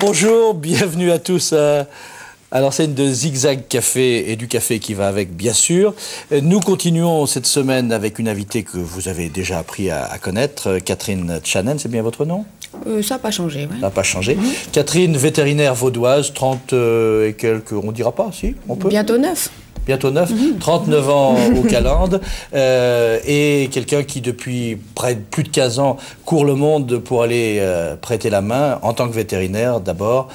Bonjour, bienvenue à tous à l'enseigne de Zigzag Café et du café qui va avec, bien sûr. Nous continuons cette semaine avec une invitée que vous avez déjà appris à connaître, Catherine Channen, c'est bien votre nom? Ça n'a pas changé, ouais. Ça n'a pas changé. Catherine, vétérinaire vaudoise, 30 et quelques, on ne dira pas, si, on peut? Bientôt 9. Bientôt 9, 39 ans au Calandre, et quelqu'un qui depuis plus de 15 ans court le monde pour aller prêter la main, en tant que vétérinaire d'abord,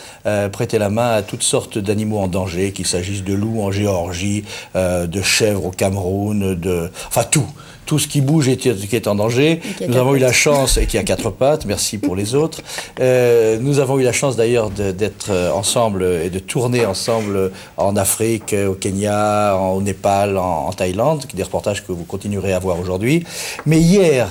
prêter la main à toutes sortes d'animaux en danger, qu'il s'agisse de loups en Géorgie, de chèvres au Cameroun, enfin tout ce qui bouge et qui est en danger. Nous avons eu la chance, et qui a 4 pattes, merci pour les autres, nous avons eu la chance d'ailleurs d'être ensemble et de tourner ensemble en Afrique, au Kenya, au Népal, en Thaïlande, des reportages que vous continuerez à voir aujourd'hui. Mais hier,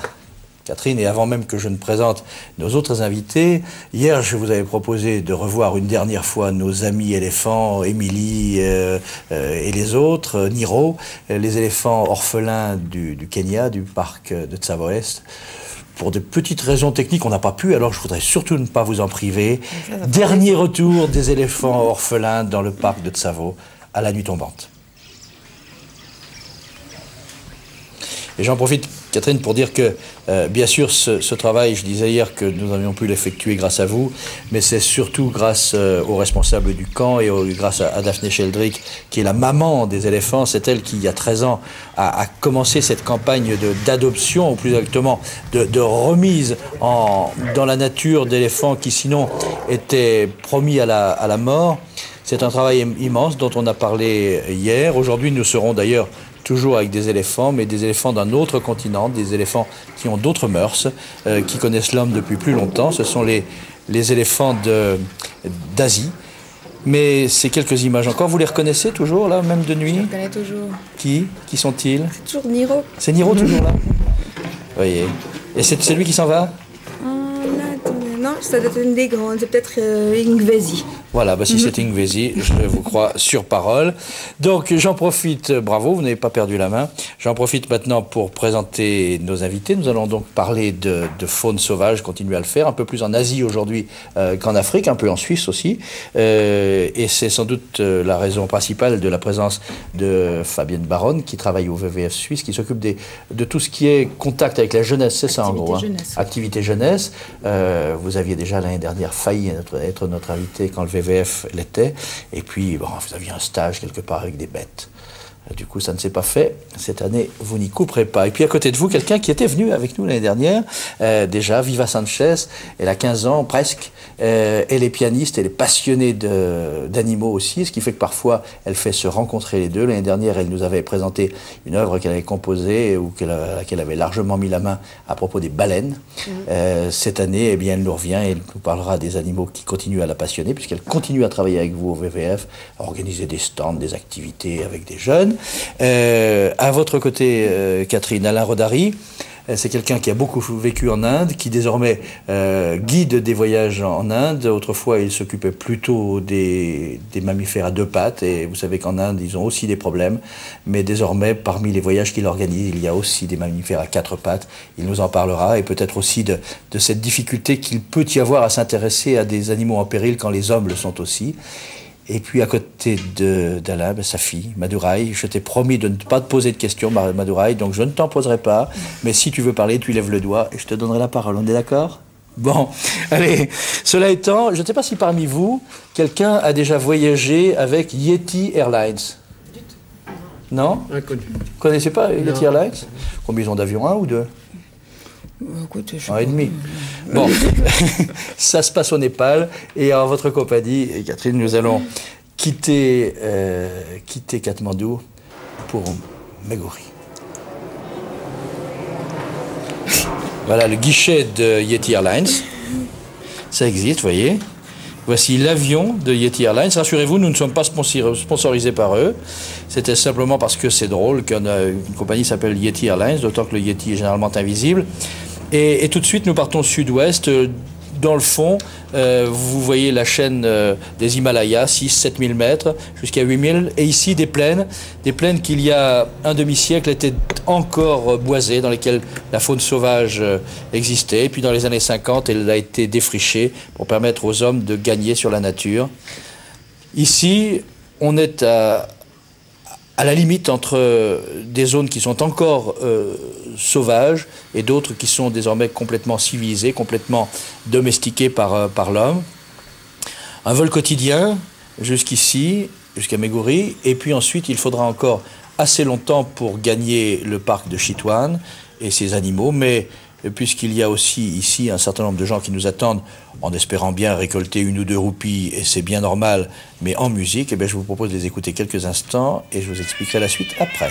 Catherine, et avant même que je ne présente nos autres invités, hier je vous avais proposé de revoir une dernière fois nos amis éléphants, Émilie et les autres, Niro, les éléphants orphelins du Kenya, du parc de Tsavo-Est. Pour de petites raisons techniques, on n'a pas pu, alors je voudrais surtout ne pas vous en priver. Dernier retour des éléphants orphelins dans le parc de Tsavo à la nuit tombante. Et j'en profite, Catherine, pour dire que, bien sûr, ce travail, je disais hier que nous avions pu l'effectuer grâce à vous, mais c'est surtout grâce aux responsables du camp et grâce à Daphné Sheldrick, qui est la maman des éléphants. C'est elle qui, il y a 13 ans, a commencé cette campagne d'adoption, ou plus exactement de remise dans la nature d'éléphants qui, sinon, étaient promis à la mort. C'est un travail immense dont on a parlé hier. Aujourd'hui, nous serons d'ailleurs toujours avec des éléphants, mais des éléphants d'un autre continent, des éléphants qui ont d'autres mœurs, qui connaissent l'homme depuis plus longtemps. Ce sont les éléphants d'Asie. Mais c'est quelques images encore. Vous les reconnaissez toujours, là, même de nuit? Je les reconnais toujours. Qui sont-ils? C'est toujours Niro. C'est Niro toujours là? Voyez. Et c'est lui qui s'en va? Non, ça doit être une des grandes. C'est peut-être Ingvesi. Voilà, bah si c'est Ingvesi, je vous crois sur parole. Donc j'en profite, bravo, vous n'avez pas perdu la main. J'en profite maintenant pour présenter nos invités. Nous allons donc parler de faune sauvage, continuer à le faire, un peu plus en Asie aujourd'hui qu'en Afrique, un peu en Suisse aussi. Et c'est sans doute la raison principale de la présence de Fabienne Baronne, qui travaille au WWF Suisse, qui s'occupe de tout ce qui est contact avec la jeunesse, c'est ça en gros. Activité jeunesse. Vous aviez déjà l'année dernière failli être notre invité quand le WWF l'était. Et puis, bon, vous aviez un stage quelque part avec des bêtes. Du coup, ça ne s'est pas fait. Cette année, vous n'y couperez pas. Et puis, à côté de vous, quelqu'un qui était venu avec nous l'année dernière, déjà, Viva Sanchez. Elle a 15 ans, presque. Elle est pianiste, elle est passionnée d'animaux aussi, ce qui fait que parfois, elle fait se rencontrer les deux. L'année dernière, elle nous avait présenté une œuvre qu'elle avait composée ou à laquelle avait largement mis la main à propos des baleines. Cette année, eh bien, elle nous revient et elle nous parlera des animaux qui continuent à la passionner, puisqu'elle continue à travailler avec vous au WWF, à organiser des stands, des activités avec des jeunes. À votre côté, Catherine, Alain Rodari, c'est quelqu'un qui a beaucoup vécu en Inde, qui désormais guide des voyages en Inde. Autrefois, il s'occupait plutôt des mammifères à 2 pattes, et vous savez qu'en Inde, ils ont aussi des problèmes. Mais désormais, parmi les voyages qu'il organise, il y a aussi des mammifères à 4 pattes. Il nous en parlera, et peut-être aussi de cette difficulté qu'il peut y avoir à s'intéresser à des animaux en péril quand les hommes le sont aussi. Et puis à côté d'Alain, sa fille, Madurai, je t'ai promis de ne pas te poser de questions, Madurai, donc je ne t'en poserai pas. Mais si tu veux parler, tu lèves le doigt et je te donnerai la parole. On est d'accord? Bon, allez. Cela étant, je ne sais pas si parmi vous, quelqu'un a déjà voyagé avec Yeti Airlines. Non? Inconnu. Vous ne connaissez pas Yeti Airlines? Combien ils ont d'avions? 1 ou 2? Écoute, 1,5. Bon, ça se passe au Népal et en votre compagnie, Catherine, nous allons quitter Katmandou pour Meguri. Voilà le guichet de Yeti Airlines. Ça existe, vous voyez. Voici l'avion de Yeti Airlines. Rassurez-vous, nous ne sommes pas sponsorisés par eux. C'était simplement parce que c'est drôle qu'une compagnie s'appelle Yeti Airlines, d'autant que le Yeti est généralement invisible. Et tout de suite, nous partons sud-ouest, dans le fond, vous voyez la chaîne des Himalayas, 6-7 000 mètres, jusqu'à 8 000. Et ici, des plaines qui, il y a un demi-siècle, étaient encore boisées, dans lesquelles la faune sauvage existait. Et puis dans les années 50, elle a été défrichée pour permettre aux hommes de gagner sur la nature. Ici, on est à la limite entre des zones qui sont encore sauvages et d'autres qui sont désormais complètement civilisées, complètement domestiquées par l'homme. Un vol quotidien jusqu'ici, jusqu'à Meguri, et puis ensuite il faudra encore assez longtemps pour gagner le parc de Chitwan et ses animaux, mais puisqu'il y a aussi ici un certain nombre de gens qui nous attendent en espérant bien récolter 1 ou 2 roupies, et c'est bien normal, mais en musique, eh bien, je vous propose de les écouter quelques instants et je vous expliquerai la suite après.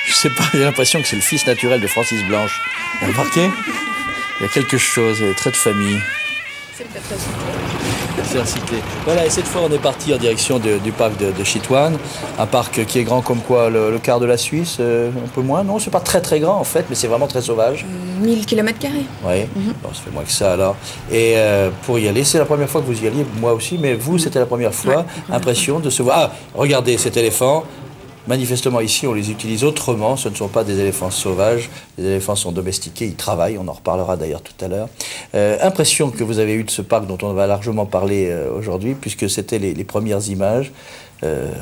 Je sais pas, j'ai l'impression que c'est le fils naturel de Francis Blanche. Vous avez remarqué? Il y a quelque chose, il y a des traits de famille. C'est le Petrocité. Cité. Voilà, et cette fois on est parti en direction du parc de Chitwan, un parc qui est grand comme quoi, le quart de la Suisse, un peu moins, non, c'est pas très très grand en fait, mais c'est vraiment très sauvage. 1000 km². Oui, bon, ça fait moins que ça alors. Et pour y aller, c'est la première fois que vous y alliez, moi aussi, mais vous c'était la première fois, ouais, impression de se voir, ah, regardez cet éléphant. Manifestement, ici, on les utilise autrement. Ce ne sont pas des éléphants sauvages. Les éléphants sont domestiqués, ils travaillent. On en reparlera d'ailleurs tout à l'heure. Impression que vous avez eue de ce parc dont on va largement parler aujourd'hui, puisque c'était les premières images.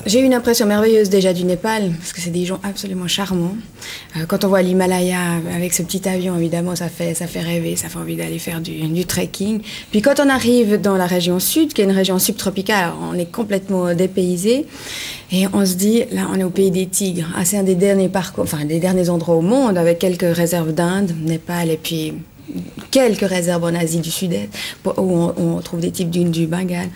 J'ai eu une impression merveilleuse déjà du Népal, parce que c'est des gens absolument charmants. Quand on voit l'Himalaya avec ce petit avion, évidemment, ça fait rêver, ça fait envie d'aller faire du trekking. Puis quand on arrive dans la région sud, qui est une région subtropicale, on est complètement dépaysé. Et on se dit, là, on est au pays des tigres. Ah, c'est un des derniers parcours, enfin, des derniers endroits au monde, avec quelques réserves d'Inde, Népal, et puis quelques réserves en Asie du Sud-Est, où on trouve des types du Bengale.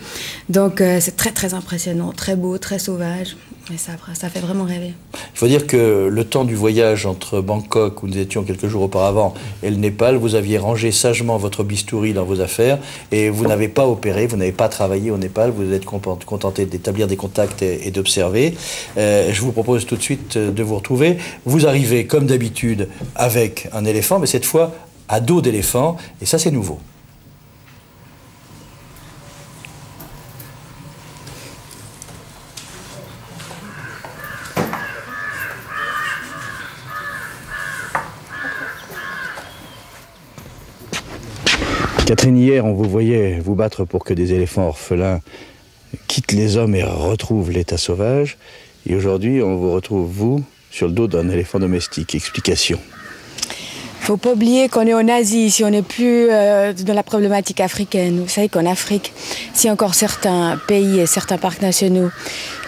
Donc, c'est très, très impressionnant, très beau, très sauvage. Et ça fait vraiment rêver. Il faut dire que le temps du voyage entre Bangkok, où nous étions quelques jours auparavant, et le Népal, vous aviez rangé sagement votre bistouri dans vos affaires et vous n'avez pas opéré, vous n'avez pas travaillé au Népal, vous êtes contenté d'établir des contacts et d'observer. Je vous propose tout de suite de vous retrouver. Vous arrivez, comme d'habitude, avec un éléphant, mais cette fois à dos d'éléphant, et ça c'est nouveau. Catherine, hier, on vous voyait vous battre pour que des éléphants orphelins quittent les hommes et retrouvent l'état sauvage. Et aujourd'hui, on vous retrouve, vous, sur le dos d'un éléphant domestique. Explication. Il ne faut pas oublier qu'on est en Asie, si on n'est plus dans la problématique africaine. Vous savez qu'en Afrique, s'il y a encore certains pays et certains parcs nationaux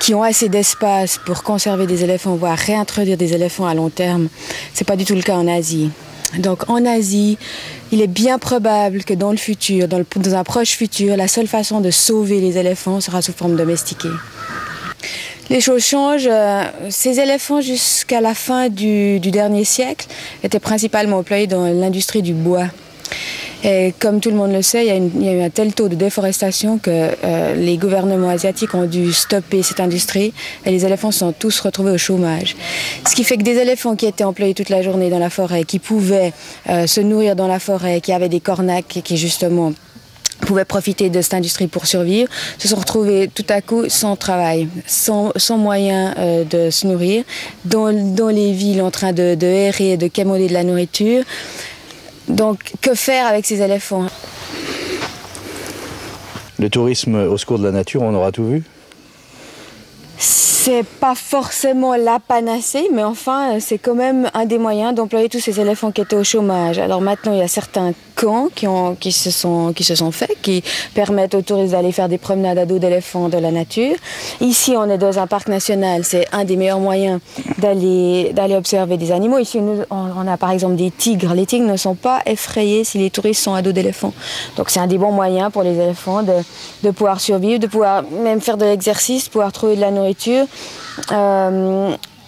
qui ont assez d'espace pour conserver des éléphants, voire réintroduire des éléphants à long terme, ce n'est pas du tout le cas en Asie. Donc en Asie, il est bien probable que dans le futur, dans un proche futur, la seule façon de sauver les éléphants sera sous forme domestiquée. Les choses changent. Ces éléphants, jusqu'à la fin du dernier siècle, étaient principalement employés dans l'industrie du bois. Et comme tout le monde le sait, il y a eu un tel taux de déforestation que les gouvernements asiatiques ont dû stopper cette industrie et les éléphants se sont tous retrouvés au chômage. Ce qui fait que des éléphants qui étaient employés toute la journée dans la forêt, qui pouvaient se nourrir dans la forêt, qui avaient des cornacs qui justement pouvaient profiter de cette industrie pour survivre, se sont retrouvés tout à coup sans travail, sans moyen de se nourrir, dans les villes en train de errer, de quémander de la nourriture. Donc, que faire avec ces éléphants? Le tourisme au secours de la nature, on aura tout vu? C'est pas forcément la panacée, mais enfin, c'est quand même un des moyens d'employer tous ces éléphants qui étaient au chômage. Alors maintenant, il y a certains camps qui se sont faits, qui permettent aux touristes d'aller faire des promenades à dos d'éléphants de la nature. Ici, on est dans un parc national, c'est un des meilleurs moyens d'aller observer des animaux. Ici, on a par exemple des tigres. Les tigres ne sont pas effrayés si les touristes sont à dos d'éléphants. Donc c'est un des bons moyens pour les éléphants de pouvoir survivre, de pouvoir même faire de l'exercice, pouvoir trouver de la nourriture.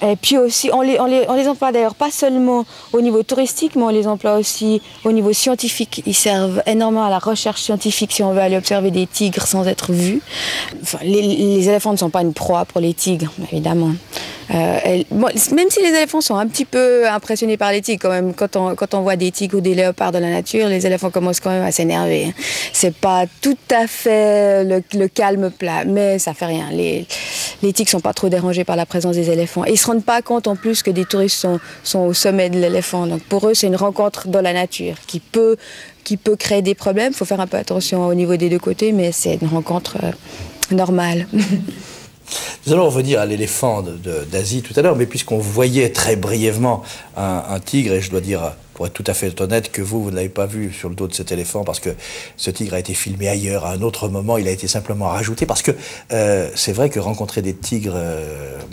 Et puis aussi, on les emploie d'ailleurs pas seulement au niveau touristique, mais on les emploie aussi au niveau scientifique. Ils servent énormément à la recherche scientifique si on veut aller observer des tigres sans être vu. Enfin, les éléphants ne sont pas une proie pour les tigres, évidemment. Même si les éléphants sont un petit peu impressionnés par les tigres, quand même, quand on voit des tigres ou des léopards dans la nature, les éléphants commencent quand même à s'énerver. Hein. C'est pas tout à fait le calme plat, mais ça fait rien. Les tigres sont pas trop dérangés par la présence des éléphants. Et ils se rendent pas compte en plus que des touristes sont au sommet de l'éléphant. Donc pour eux, c'est une rencontre dans la nature qui peut créer des problèmes. Il faut faire un peu attention au niveau des deux côtés, mais c'est une rencontre normale. Nous allons revenir à l'éléphant d'Asie tout à l'heure, mais puisqu'on voyait très brièvement un tigre, et je dois dire, pour être tout à fait honnête, que vous ne l'avez pas vu sur le dos de cet éléphant, parce que ce tigre a été filmé ailleurs, à un autre moment, il a été simplement rajouté, parce que c'est vrai que rencontrer des tigres,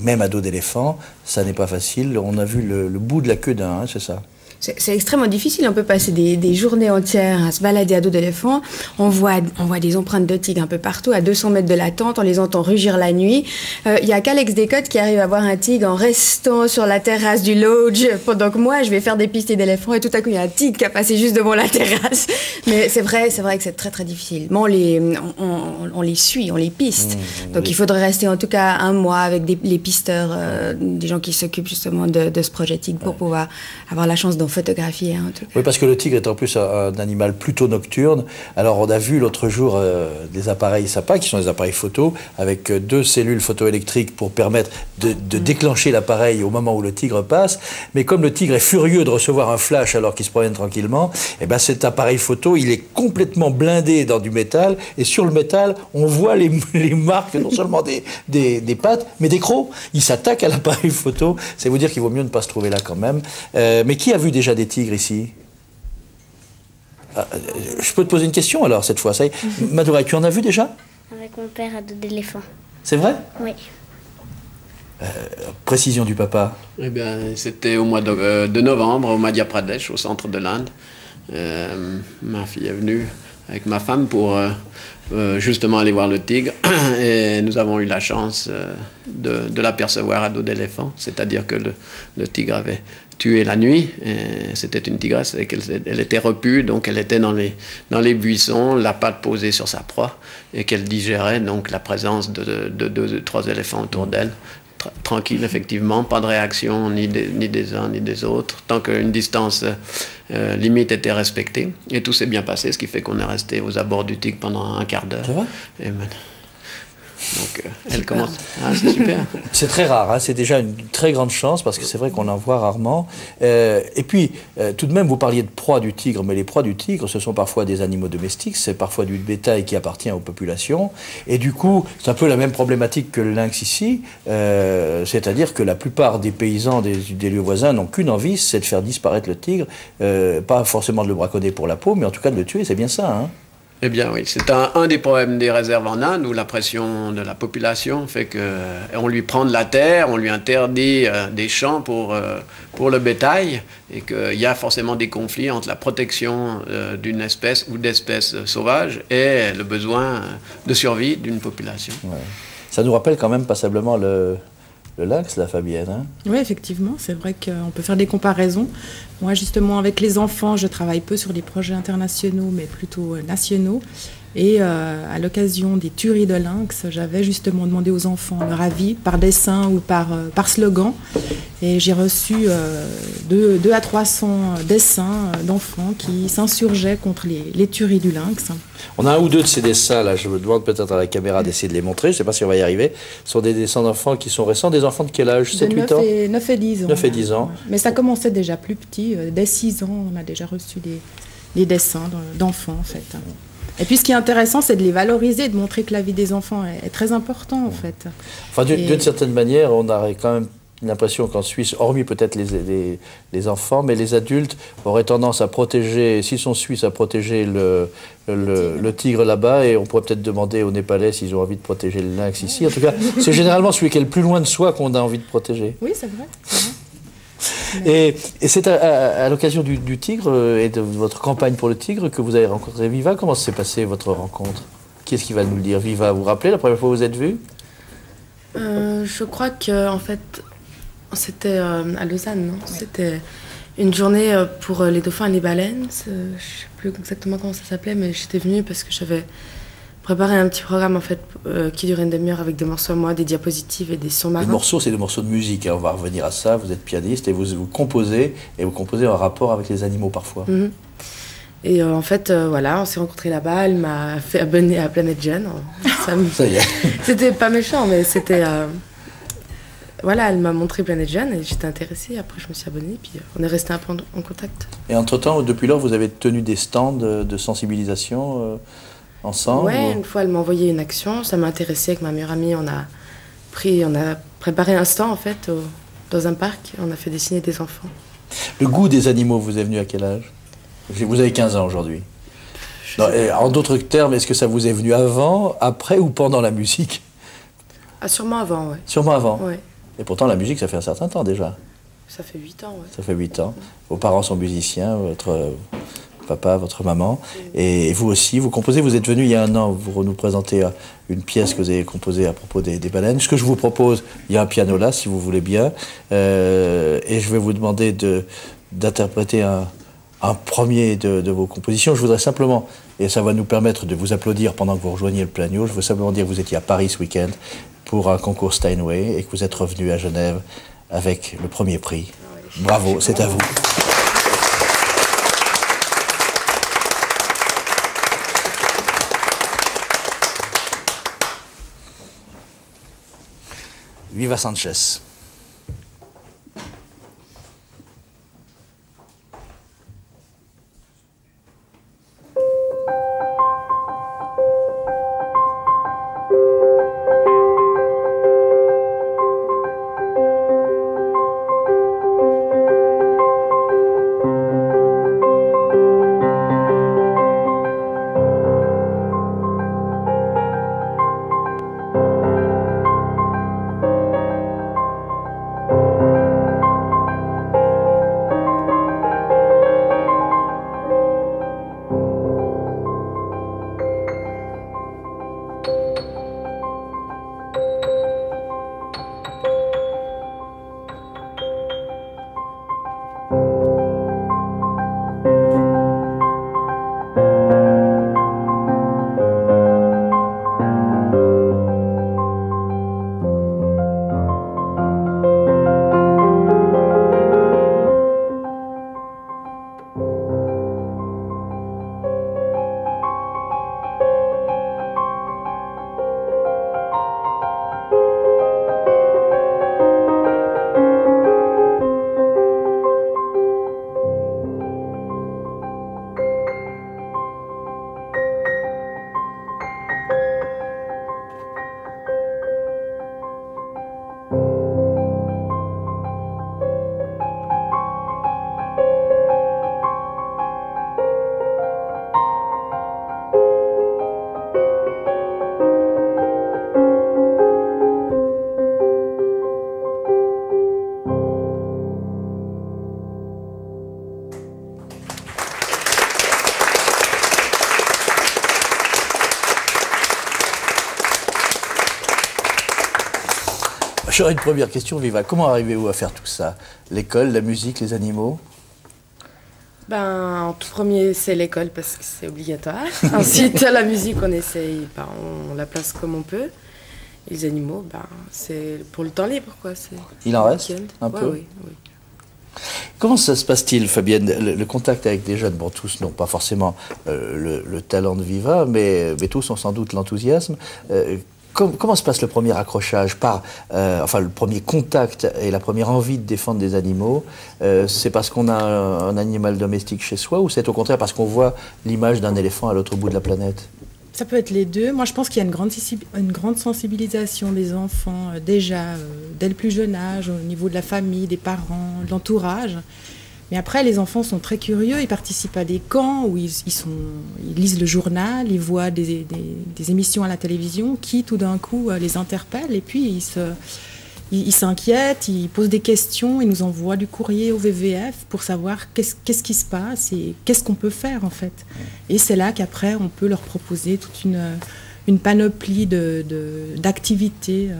même à dos d'éléphant, ça n'est pas facile. On a vu le bout de la queue d'un, hein, c'est ça? C'est extrêmement difficile, on peut passer des journées entières à se balader à dos d'éléphant. On voit des empreintes de tigres un peu partout, à 200 mètres de la tente, on les entend rugir la nuit. Il n'y a qu'Alex Descotes qui arrive à voir un tigre en restant sur la terrasse du lodge, pendant que moi je vais faire des pistes d'éléphants et tout à coup il y a un tigre qui a passé juste devant la terrasse. Mais c'est vrai que c'est très très difficile. Mais on les suit, on les piste. Donc oui. Il faudrait rester en tout cas un mois avec les pisteurs, des gens qui s'occupent justement de ce projet tigre pour pouvoir avoir la chance d'en photographier. Hein, en tout cas. Oui, parce que le tigre est en plus un animal plutôt nocturne. Alors on a vu l'autre jour des appareils SAPA, qui sont des appareils photo, avec 2 cellules photoélectriques pour permettre de déclencher l'appareil au moment où le tigre passe. Mais comme le tigre est furieux de recevoir un flash alors qu'il se promène tranquillement, eh ben cet appareil photo, il est complètement blindé dans du métal. Et sur le métal, on voit les marques, non seulement des pattes, mais des crocs. Il s'attaque à l'appareil photo. C'est vous dire qu'il vaut mieux ne pas se trouver là quand même. Mais qui a vu déjà des tigres ici? Je peux te poser une question alors cette fois. Madoura, tu en as vu déjà? Avec mon père à dos d'éléphant. C'est vrai? Oui. Précision du papa. Eh bien, c'était au mois de novembre, au Madhya Pradesh, au centre de l'Inde. Ma fille est venue avec ma femme pour justement aller voir le tigre. Et nous avons eu la chance de l'apercevoir à dos d'éléphant. C'est-à-dire que le tigre avait tué la nuit. C'était une tigresse et elle était repue, donc elle était dans les buissons, la patte posée sur sa proie, et qu'elle digérait donc la présence de 2 ou 3 éléphants autour d'elle. Tranquille, effectivement, pas de réaction ni des uns ni des autres, tant qu'une distance limite était respectée. Et tout s'est bien passé, ce qui fait qu'on est resté aux abords du tigre pendant un quart d'heure. C'est vrai? Donc elle commence. Ah, c'est super. C'est très rare, hein, c'est déjà une très grande chance parce que c'est vrai qu'on en voit rarement. Et puis, tout de même, vous parliez de proies du tigre, mais les proies du tigre, ce sont parfois des animaux domestiques, c'est parfois du bétail qui appartient aux populations. Et du coup, c'est un peu la même problématique que le lynx ici, c'est-à-dire que la plupart des paysans des lieux voisins n'ont qu'une envie, c'est de faire disparaître le tigre, pas forcément de le braconner pour la peau, mais en tout cas de le tuer, c'est bien ça, hein? Eh bien oui, c'est un des problèmes des réserves en Inde où la pression de la population fait qu'on lui prend de la terre, on lui interdit des champs pour le bétail et qu'il y a forcément des conflits entre la protection d'une espèce ou d'espèces sauvages et le besoin de survie d'une population. Ouais. Ça nous rappelle quand même passablement le lynx, la Fabienne. Hein? Oui, effectivement, c'est vrai qu'on peut faire des comparaisons. Moi, justement, avec les enfants, je travaille peu sur des projets internationaux, mais plutôt nationaux. Et à l'occasion des tueries de lynx, j'avais justement demandé aux enfants leur avis par dessin ou par slogan. Et j'ai reçu 200 à 300 dessins d'enfants qui s'insurgeaient contre les tueries du lynx. On a un ou deux de ces dessins, là, je me demande peut-être à la caméra d'essayer de les montrer, je ne sais pas si on va y arriver. Ce sont des dessins d'enfants qui sont récents, des enfants de quel âge? 7-8 ans? 9 et 10 ans. 9 et 10 ans. Mais ça commençait déjà plus petit, dès 6 ans, on a déjà reçu des dessins d'enfants, en fait. Et puis ce qui est intéressant, c'est de les valoriser, de montrer que la vie des enfants est très importante, en fait. Enfin, d'une certaine manière, on aurait quand même l'impression qu'en Suisse, hormis peut-être les enfants, mais les adultes auraient tendance à protéger, s'ils sont suisses, à protéger le tigre là-bas, et on pourrait peut-être demander aux Népalais s'ils ont envie de protéger le lynx ici. En tout cas, c'est généralement celui qui est le plus loin de soi qu'on a envie de protéger. Oui, c'est vrai. Et c'est à l'occasion du tigre et de votre campagne pour le tigre que vous avez rencontré Viva. Comment s'est passée votre rencontre? Qui est-ce qui va nous le dire? Viva, vous vous rappelez la première fois que vous êtes vus? Je crois que en fait, c'était à Lausanne, non? C'était une journée pour les dauphins et les baleines. Je ne sais plus exactement comment ça s'appelait, mais j'étais venue parce que j'avais préparé un petit programme en fait qui durait une demi-heure avec des morceaux à moi, des diapositives et des sons marins. Les morceaux, c'est des morceaux de musique. Hein. On va revenir à ça. Vous êtes pianiste et vous composez en rapport avec les animaux parfois. Mm-hmm. Et en fait, voilà, on s'est rencontrés là-bas. Elle m'a fait abonner à Planet Jeune. Ça y est. C'était pas méchant, mais c'était... Voilà, elle m'a montré Planet Jeune et j'étais intéressée. Après, je me suis abonnée, puis on est resté un peu en contact. Et entre-temps, depuis lors, vous avez tenu des stands de sensibilisation ensemble? Ouais, une fois, elle m'a envoyé une action. Ça m'a intéressée avec ma meilleure amie. On a préparé un stand, en fait, dans un parc. On a fait dessiner des enfants. Le goût des animaux vous est venu à quel âge? Vous avez 15 ans aujourd'hui. En d'autres termes, est-ce que ça vous est venu avant, après ou pendant la musique? Ah, sûrement avant, ouais. Sûrement avant? Ouais. Et pourtant, la musique, ça fait un certain temps déjà. Ça fait 8 ans, ouais. Ça fait 8 ans. Vos parents sont musiciens, votre papa, votre maman. Et vous aussi, vous composez. Vous êtes venu il y a un an, vous nous présentez une pièce que vous avez composée à propos des baleines. Ce que je vous propose, il y a un piano là, si vous voulez bien. Et je vais vous demander d'interpréter un premier de vos compositions. Je voudrais simplement, et ça va nous permettre de vous applaudir pendant que vous rejoignez le piano, je veux simplement dire que vous étiez à Paris ce week-end pour un concours Steinway et que vous êtes revenu à Genève avec le premier prix. Bravo, c'est à vous. Viva Sanchez. J'aurais une première question, Viva. Comment arrivez-vous à faire tout ça? L'école, la musique, les animaux? En tout premier, c'est l'école parce que c'est obligatoire. Ensuite, la musique, on essaye, on la place comme on peut. Et les animaux, c'est pour le temps libre, quoi. Il en reste un peu? Oui. Comment ça se passe-t-il, Fabienne, le contact avec des jeunes? Bon, tous n'ont pas forcément le talent de Viva, mais tous ont sans doute l'enthousiasme. Comment se passe le premier accrochage le premier contact et la première envie de défendre des animaux? C'est parce qu'on a un animal domestique chez soi ou c'est au contraire parce qu'on voit l'image d'un éléphant à l'autre bout de la planète? Ça peut être les deux. Moi, je pense qu'il y a une grande sensibilisation des enfants déjà dès le plus jeune âge, au niveau de la famille, des parents, de l'entourage. Mais après, les enfants sont très curieux, ils participent à des camps où ils lisent le journal, ils voient des émissions à la télévision qui, tout d'un coup, les interpellent et puis ils s'inquiètent, ils posent des questions, ils nous envoient du courrier au VVF pour savoir qu'est-ce qui se passe et qu'est-ce qu'on peut faire en fait. Et c'est là qu'après, on peut leur proposer toute une panoplie d'activités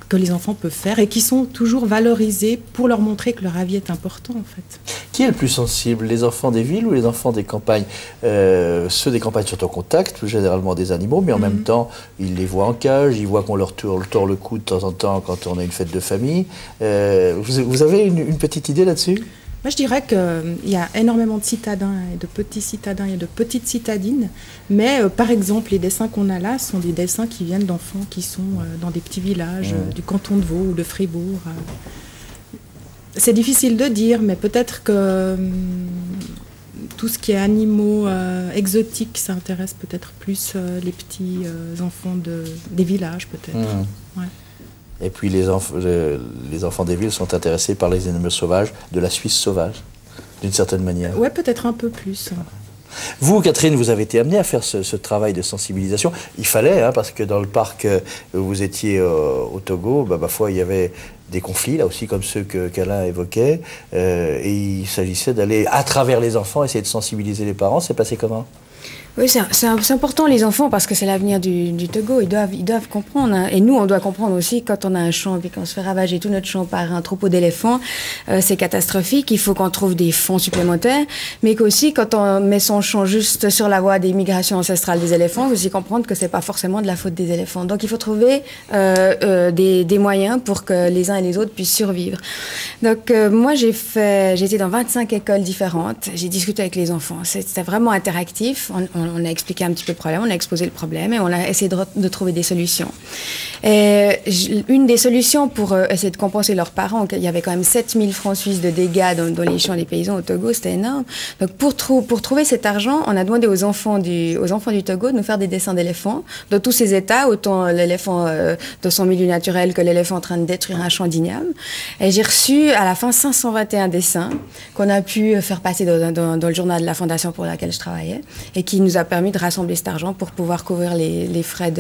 que les enfants peuvent faire et qui sont toujours valorisées pour leur montrer que leur avis est important en fait. Qui est le plus sensible, les enfants des villes ou les enfants des campagnes? Ceux des campagnes sont en contact, généralement des animaux, mais en même temps, ils les voient en cage, ils voient qu'on leur tord le cou de temps en temps quand on a une fête de famille. Vous avez une petite idée là-dessus? Moi, je dirais qu'il y a énormément de citadins et de petits citadins et de petites citadines, mais par exemple, les dessins qu'on a là sont des dessins qui viennent d'enfants qui sont dans des petits villages du canton de Vaud ou de Fribourg. C'est difficile de dire, mais peut-être que tout ce qui est animaux exotiques, ça intéresse peut-être plus les petits enfants des villages, peut-être. Ouais. Et puis les enfants des villes sont intéressés par les animaux sauvages de la Suisse sauvage, d'une certaine manière. Oui, peut-être un peu plus. Vous, Catherine, vous avez été amenée à faire ce travail de sensibilisation. Il fallait, hein, parce que dans le parc où vous étiez au Togo, parfois il y avait des conflits, là aussi, comme ceux qu'Alain évoquait. Et il s'agissait d'aller, à travers les enfants, essayer de sensibiliser les parents. C'est passé comment ? Oui, c'est important les enfants parce que c'est l'avenir du Togo. Ils doivent comprendre. Hein. Et nous, on doit comprendre aussi quand on a un champ et qu'on se fait ravager tout notre champ par un troupeau d'éléphants, c'est catastrophique. Il faut qu'on trouve des fonds supplémentaires, mais qu'aussi quand on met son champ juste sur la voie des migrations ancestrales des éléphants, il faut aussi comprendre que c'est pas forcément de la faute des éléphants. Donc il faut trouver des moyens pour que les uns et les autres puissent survivre. Donc moi, j'étais dans 25 écoles différentes. J'ai discuté avec les enfants. C'était vraiment interactif. On a expliqué un petit peu le problème, on a exposé le problème et on a essayé de trouver des solutions. Et une des solutions pour essayer de compenser leurs parents, il y avait quand même 7000 francs suisses de dégâts dans les champs des paysans au Togo, c'était énorme. Donc pour trouver cet argent, on a demandé aux enfants du Togo de nous faire des dessins d'éléphants dans tous ces états, autant l'éléphant dans son milieu naturel que l'éléphant en train de détruire un champ d'igname. Et j'ai reçu à la fin 521 dessins qu'on a pu faire passer dans le journal de la fondation pour laquelle je travaillais et qui nous a permis de rassembler cet argent pour pouvoir couvrir les frais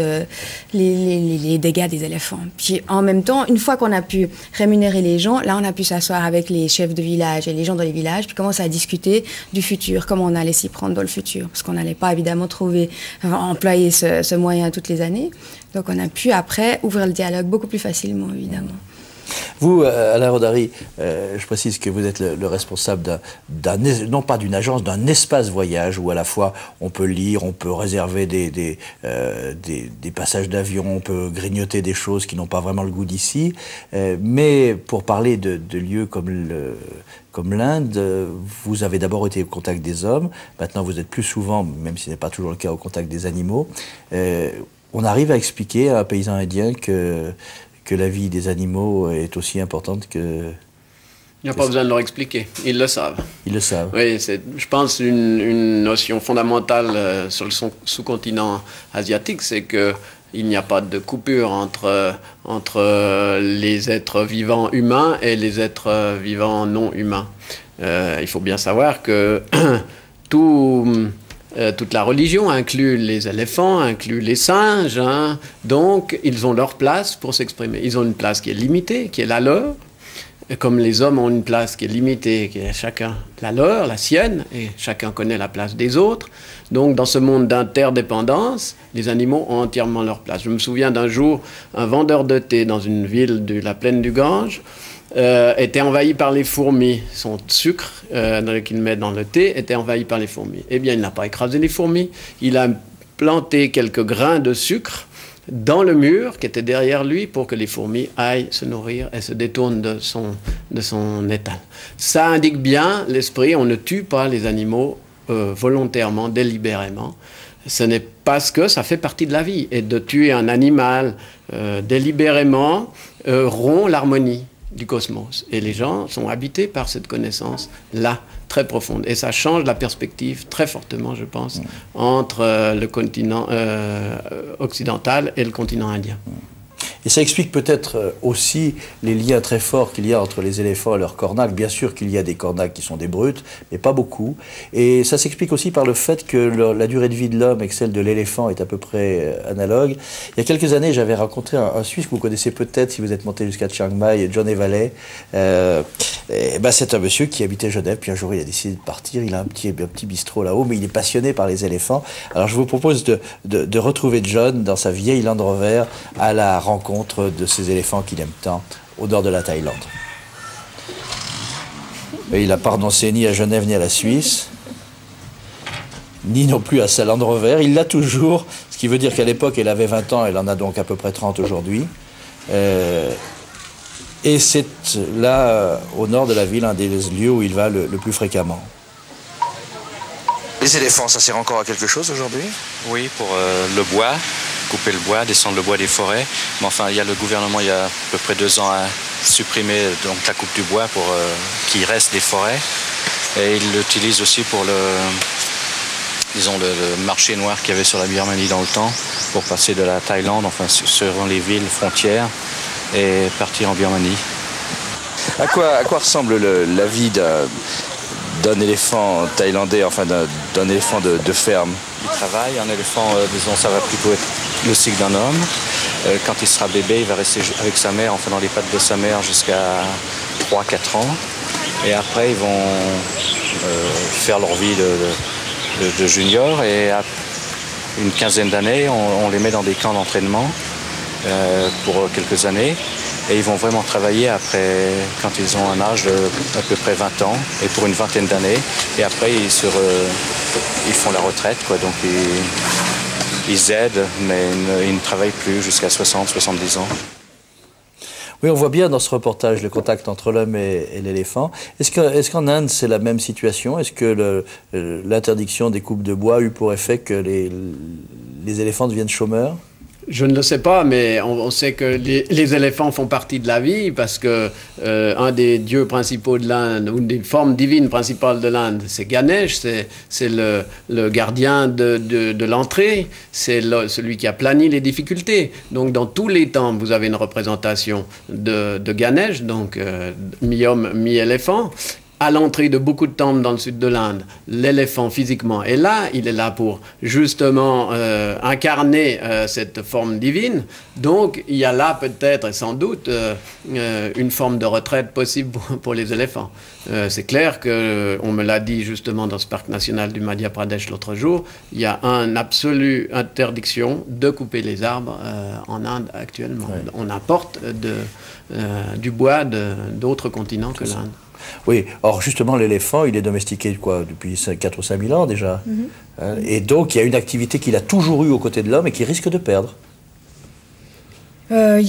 les dégâts des éléphants. Puis en même temps, une fois qu'on a pu rémunérer les gens, là on a pu s'asseoir avec les chefs de village et les gens dans les villages, puis commencer à discuter du futur, comment on allait s'y prendre dans le futur, parce qu'on n'allait pas évidemment employer ce moyen toutes les années. Donc on a pu après ouvrir le dialogue beaucoup plus facilement, évidemment. Vous, Alain Rodari, je précise que vous êtes le responsable non pas d'une agence, d'un espace voyage où à la fois on peut lire, on peut réserver des passages d'avion, on peut grignoter des choses qui n'ont pas vraiment le goût d'ici. Mais pour parler de lieux comme l'Inde, vous avez d'abord été au contact des hommes, maintenant vous êtes plus souvent, même si ce n'est pas toujours le cas, au contact des animaux. On arrive à expliquer à un paysan indien que la vie des animaux est aussi importante que... Il n'y a pas besoin de leur expliquer, ils le savent. Ils le savent. Oui, c'est, je pense, une notion fondamentale sur le sous-continent asiatique, c'est qu'il n'y a pas de coupure entre les êtres vivants humains et les êtres vivants non humains. Il faut bien savoir que toute la religion inclut les éléphants, inclut les singes, hein. Donc ils ont leur place pour s'exprimer. Ils ont une place qui est limitée, qui est la leur, et comme les hommes ont une place qui est limitée, qui est chacun la leur, la sienne, et chacun connaît la place des autres. Donc dans ce monde d'interdépendance, les animaux ont entièrement leur place. Je me souviens d'un jour, un vendeur de thé dans une ville de la plaine du Gange, était envahi par les fourmis. Son sucre qu'il met dans le thé était envahi par les fourmis. Eh bien, il n'a pas écrasé les fourmis. Il a planté quelques grains de sucre dans le mur qui était derrière lui pour que les fourmis aillent se nourrir et se détournent de son étal. Ça indique bien l'esprit. On ne tue pas les animaux volontairement, délibérément. Ce n'est parce que ça fait partie de la vie. Et de tuer un animal délibérément rompt l'harmonie. du cosmos. Et les gens sont habités par cette connaissance-là, très profonde. Et ça change la perspective très fortement, je pense, entre le continent occidental et le continent indien. Et ça explique peut-être aussi les liens très forts qu'il y a entre les éléphants et leurs cornacs. Bien sûr qu'il y a des cornacs qui sont des brutes, mais pas beaucoup. Et ça s'explique aussi par le fait que la durée de vie de l'homme et que celle de l'éléphant est à peu près analogue. Il y a quelques années, j'avais rencontré un Suisse que vous connaissez peut-être si vous êtes monté jusqu'à Chiang Mai, John Evalet. C'est un monsieur qui habitait Genève, puis un jour il a décidé de partir. Il a un petit bistrot là-haut, mais il est passionné par les éléphants. Alors je vous propose de retrouver John dans sa vieille Land Rover à la rencontre de ces éléphants qu'il aime tant au nord de la Thaïlande. Et il n'a pas renoncé ni à Genève ni à la Suisse, ni non plus à sa Land Rover. Il l'a toujours, ce qui veut dire qu'à l'époque elle avait 20 ans, elle en a donc à peu près 30 aujourd'hui. Et c'est là, au nord de la ville, un des lieux où il va le plus fréquemment. Les éléphants, ça sert encore à quelque chose aujourd'hui? Oui, pour le bois, couper le bois, descendre le bois des forêts. Mais enfin, le gouvernement, il y a à peu près 2 ans, a supprimé donc, la coupe du bois pour qu'il reste des forêts. Et il l'utilise aussi pour le marché noir qu'il y avait sur la Birmanie dans le temps, pour passer de la Thaïlande, enfin sur les villes frontières, et partir en Birmanie. À quoi ressemble la vie d'un éléphant thaïlandais, enfin d'un éléphant de ferme? Il travaille, un éléphant, disons, ça va plutôt être le cycle d'un homme. Quand il sera bébé, il va rester avec sa mère, enfin dans les pattes de sa mère jusqu'à 3-4 ans. Et après, ils vont faire leur vie de junior. Et à une quinzaine d'années, on les met dans des camps d'entraînement pour quelques années. Et ils vont vraiment travailler après, quand ils ont un âge d'à peu près 20 ans, et pour une vingtaine d'années. Et après, ils font la retraite, quoi. Donc ils aident, mais ils ne travaillent plus jusqu'à 60-70 ans. Oui, on voit bien dans ce reportage le contact entre l'homme et l'éléphant. Est-ce qu'en Inde, c'est la même situation? Est-ce que l'interdiction des coupes de bois a eu pour effet que les éléphants deviennent chômeurs? Je ne le sais pas, mais on sait que les éléphants font partie de la vie parce que un des dieux principaux de l'Inde, ou une des formes divines principales de l'Inde, c'est Ganesh, c'est le gardien de l'entrée, c'est celui qui a plani les difficultés. Donc dans tous les temples, vous avez une représentation de Ganesh, donc mi-homme, mi-éléphant. À l'entrée de beaucoup de temples dans le sud de l'Inde, l'éléphant physiquement est là, il est là pour justement incarner cette forme divine. Donc il y a là peut-être et sans doute une forme de retraite possible pour les éléphants. C'est clair qu'on me l'a dit justement dans ce parc national du Madhya Pradesh l'autre jour, il y a une absolue interdiction de couper les arbres en Inde actuellement. Ouais. On importe du bois d'autres continents que l'Inde. Oui, or justement l'éléphant, il est domestiqué depuis 4 ou 5 000 ans déjà. Et donc il y a une activité qu'il a toujours eue aux côtés de l'homme et qu'il risque de perdre. À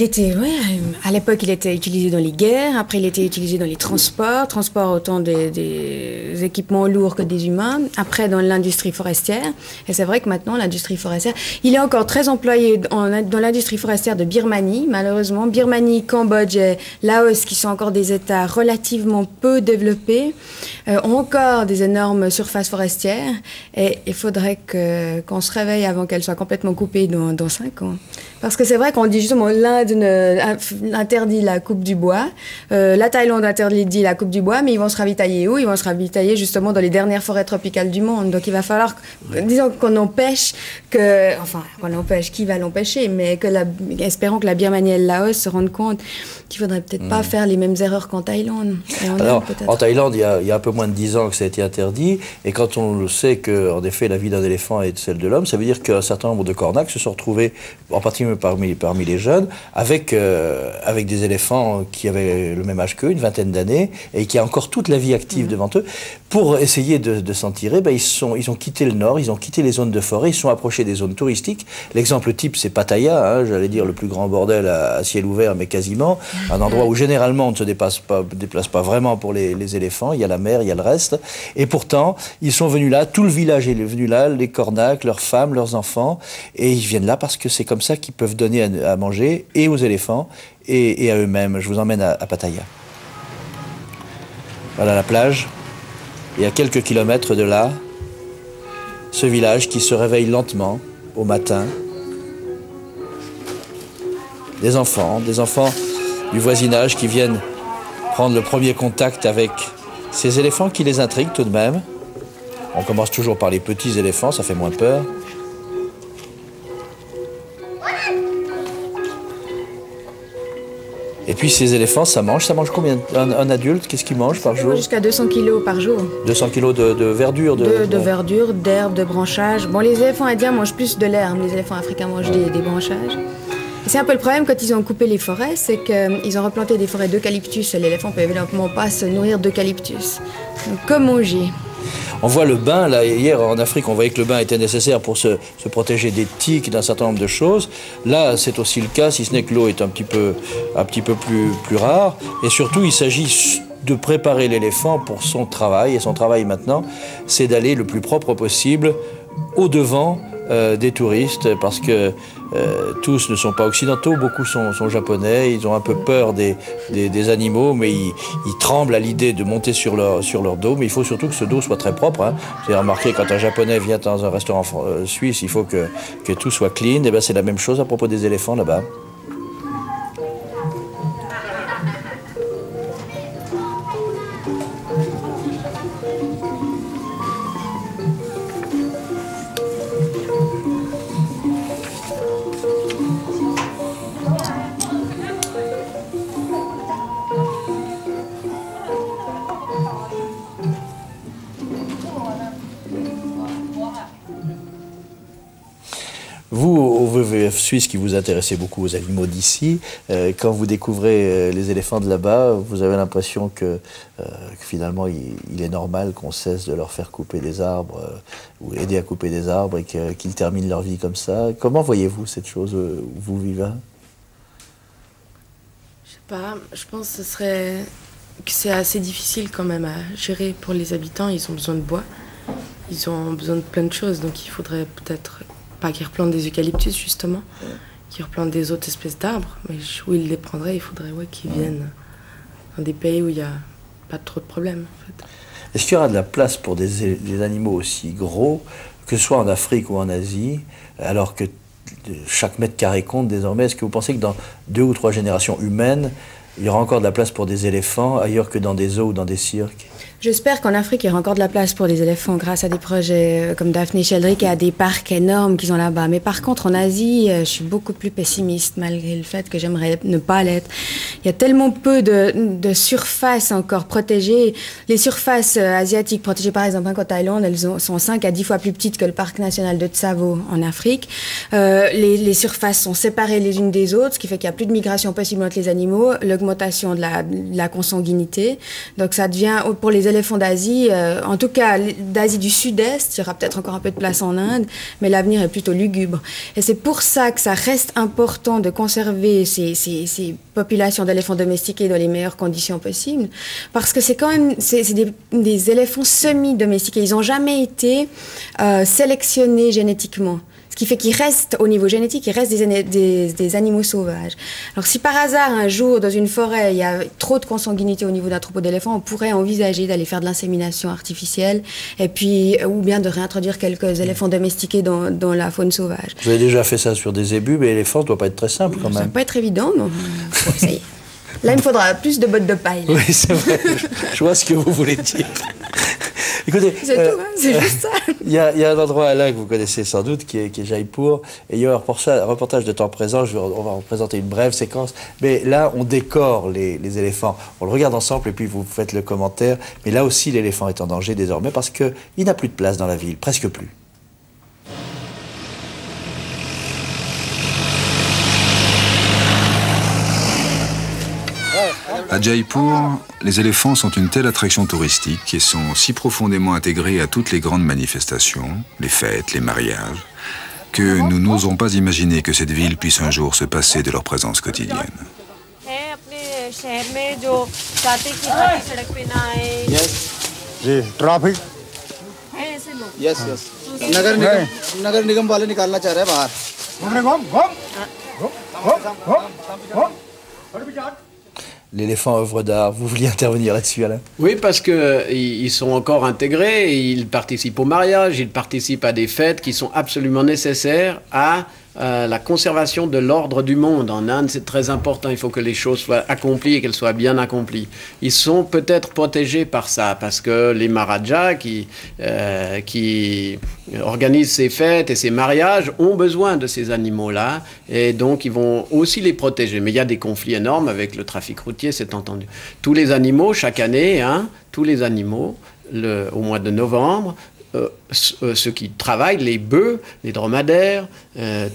l'époque, il était utilisé dans les guerres, après il était utilisé dans les transports autant des équipements lourds que des humains, après dans l'industrie forestière. Et c'est vrai que maintenant, l'industrie forestière, il est encore très employé dans l'industrie forestière de Birmanie, malheureusement. Birmanie, Cambodge et Laos, qui sont encore des États relativement peu développés, ont encore des énormes surfaces forestières. Et il faudrait qu'on se réveille avant qu'elles soient complètement coupées dans 5 ans. Parce que c'est vrai qu'on dit justement l'Inde interdit la coupe du bois, la Thaïlande interdit la coupe du bois, mais ils vont se ravitailler où? Ils vont se ravitailler justement dans les dernières forêts tropicales du monde. Donc il va falloir, disons qu'on empêche qui va l'empêcher, mais espérons que la Birmanie et le Laos se rendent compte qu'il faudrait peut-être pas faire les mêmes erreurs qu'en Thaïlande. Alors, en Thaïlande, il y a un peu moins de 10 ans que ça a été interdit, et quand on le sait qu'en effet la vie d'un éléphant est celle de l'homme, ça veut dire qu'un certain nombre de cornacs se sont retrouvés, en particulier parmi les jeunes, avec des éléphants qui avaient le même âge qu'eux, une vingtaine d'années, et qui ont encore toute la vie active devant eux. pour essayer de s'en tirer, ben, ils ont quitté le nord, ils ont quitté les zones de forêt, ils se sont approchés des zones touristiques. L'exemple type, c'est Pattaya, hein, j'allais dire le plus grand bordel à ciel ouvert, mais quasiment. Un endroit où généralement on ne se déplace pas vraiment pour les éléphants. Il y a la mer, il y a le reste. Et pourtant, ils sont venus là, tout le village est venu là, les cornacs, leurs femmes, leurs enfants. Et ils viennent là parce que c'est comme ça qu'ils peuvent donner à manger et aux éléphants et à eux-mêmes. Je vous emmène à Pattaya. Voilà la plage. Et à quelques kilomètres de là, ce village qui se réveille lentement au matin. Des enfants du voisinage qui viennent prendre le premier contact avec ces éléphants qui les intriguent tout de même. On commence toujours par les petits éléphants, ça fait moins peur. Et puis ces éléphants, ça mange combien? Un adulte, qu'est-ce qu'il mange par jour? Jusqu'à 200 kilos par jour. 200 kilos de verdure? De verdure, d'herbe, de branchage. Bon, les éléphants indiens mangent plus de l'herbe, les éléphants africains mangent des branchages. Et c'est un peu le problème quand ils ont coupé les forêts, c'est qu'ils ont replanté des forêts d'eucalyptus et l'éléphant peut évidemment pas se nourrir d'eucalyptus. Donc, que manger? On voit le bain, là, hier en Afrique, on voyait que le bain était nécessaire pour se protéger des tiques, d'un certain nombre de choses. Là, c'est aussi le cas, si ce n'est que l'eau est un petit peu plus rare. Et surtout, il s'agit de préparer l'éléphant pour son travail. Et son travail maintenant, c'est d'aller le plus propre possible au-devant des touristes, parce que tous ne sont pas occidentaux, beaucoup sont japonais, ils ont un peu peur des animaux, mais ils tremblent à l'idée de monter sur leur dos, mais il faut surtout que ce dos soit très propre. Hein. J'ai remarqué, quand un japonais vient dans un restaurant suisse, il faut que tout soit clean, et ben c'est la même chose à propos des éléphants là-bas. Vous, au WWF Suisse, qui vous intéressez beaucoup aux animaux d'ici, quand vous découvrez les éléphants de là-bas, vous avez l'impression que finalement, il est normal qu'on cesse de leur faire couper des arbres ou aider à couper des arbres et qu'ils terminent leur vie comme ça. Comment voyez-vous cette chose où vous vivez? Je sais pas, je pense que c'est assez difficile quand même à gérer pour les habitants. Ils ont besoin de bois, ils ont besoin de plein de choses, donc il faudrait peut-être pas qu'ils replantent des eucalyptus justement, qu'ils replantent des autres espèces d'arbres, mais où ils les prendraient, il faudrait qu'ils viennent dans des pays où il n'y a pas trop de problèmes en fait. Est-ce qu'il y aura de la place pour des animaux aussi gros, que ce soit en Afrique ou en Asie, alors que chaque mètre carré compte désormais? Est-ce que vous pensez que dans 2 ou 3 générations humaines, il y aura encore de la place pour des éléphants ailleurs que dans des zoos ou dans des cirques? J'espère qu'en Afrique, il y aura encore de la place pour des éléphants grâce à des projets comme Daphne Sheldrick et à des parcs énormes qu'ils ont là-bas. Mais par contre, en Asie, je suis beaucoup plus pessimiste, malgré le fait que j'aimerais ne pas l'être. Il y a tellement peu de surfaces encore protégées. Les surfaces asiatiques protégées, par exemple, en Thaïlande, elles sont 5 à 10 fois plus petites que le parc national de Tsavo en Afrique. Les surfaces sont séparées les unes des autres, ce qui fait qu'il n'y a plus de migration possible entre les animaux, l'augmentation de la consanguinité. Donc ça devient, pour les éléphants d'Asie, en tout cas d'Asie du Sud-Est, il y aura peut-être encore un peu de place en Inde, mais l'avenir est plutôt lugubre. Et c'est pour ça que ça reste important de conserver ces populations d'éléphants domestiqués dans les meilleures conditions possibles, parce que c'est quand même des éléphants semi-domestiqués. Ils n'ont jamais été sélectionnés génétiquement. Ce qui fait qu'ils restent, au niveau génétique, ils restent des animaux sauvages. Alors si par hasard, un jour, dans une forêt, il y a trop de consanguinité au niveau d'un troupeau d'éléphants, on pourrait envisager d'aller faire de l'insémination artificielle, et puis, ou bien de réintroduire quelques éléphants domestiqués dans la faune sauvage. Vous avez déjà fait ça sur des zébus, mais l'éléphant ne doit pas être très simple quand même. Ça ne va pas être évident, mais on faut essayer. Là, il me faudra plus de bottes de paille. Là. Oui, c'est vrai. Je vois ce que vous voulez dire. Écoutez, c'est tout, hein, c'est juste ça. Il y a un endroit là que vous connaissez sans doute, qui est Jaipur, et il y a un reportage de temps présent, on va représenter une brève séquence, mais là on décore les éléphants. On le regarde ensemble et puis vous faites le commentaire, mais là aussi l'éléphant est en danger désormais parce qu'il n'a plus de place dans la ville, presque plus. À Jaipur, les éléphants sont une telle attraction touristique et sont si profondément intégrés à toutes les grandes manifestations, les fêtes, les mariages, que nous n'osons pas imaginer que cette ville puisse un jour se passer de leur présence quotidienne. L'éléphant œuvre d'art, vous vouliez intervenir là-dessus, Alain? Oui, parce qu'ils sont encore intégrés, et ils participent au mariage, ils participent à des fêtes qui sont absolument nécessaires à la conservation de l'ordre du monde. En Inde, c'est très important, il faut que les choses soient accomplies et qu'elles soient bien accomplies. Ils sont peut-être protégés par ça, parce que les Maharajas qui organisent ces fêtes et ces mariages ont besoin de ces animaux-là, et donc ils vont aussi les protéger. Mais il y a des conflits énormes avec le trafic routier, c'est entendu. Tous les animaux, chaque année, tous les animaux, au mois de novembre, ceux qui travaillent, les bœufs, les dromadaires,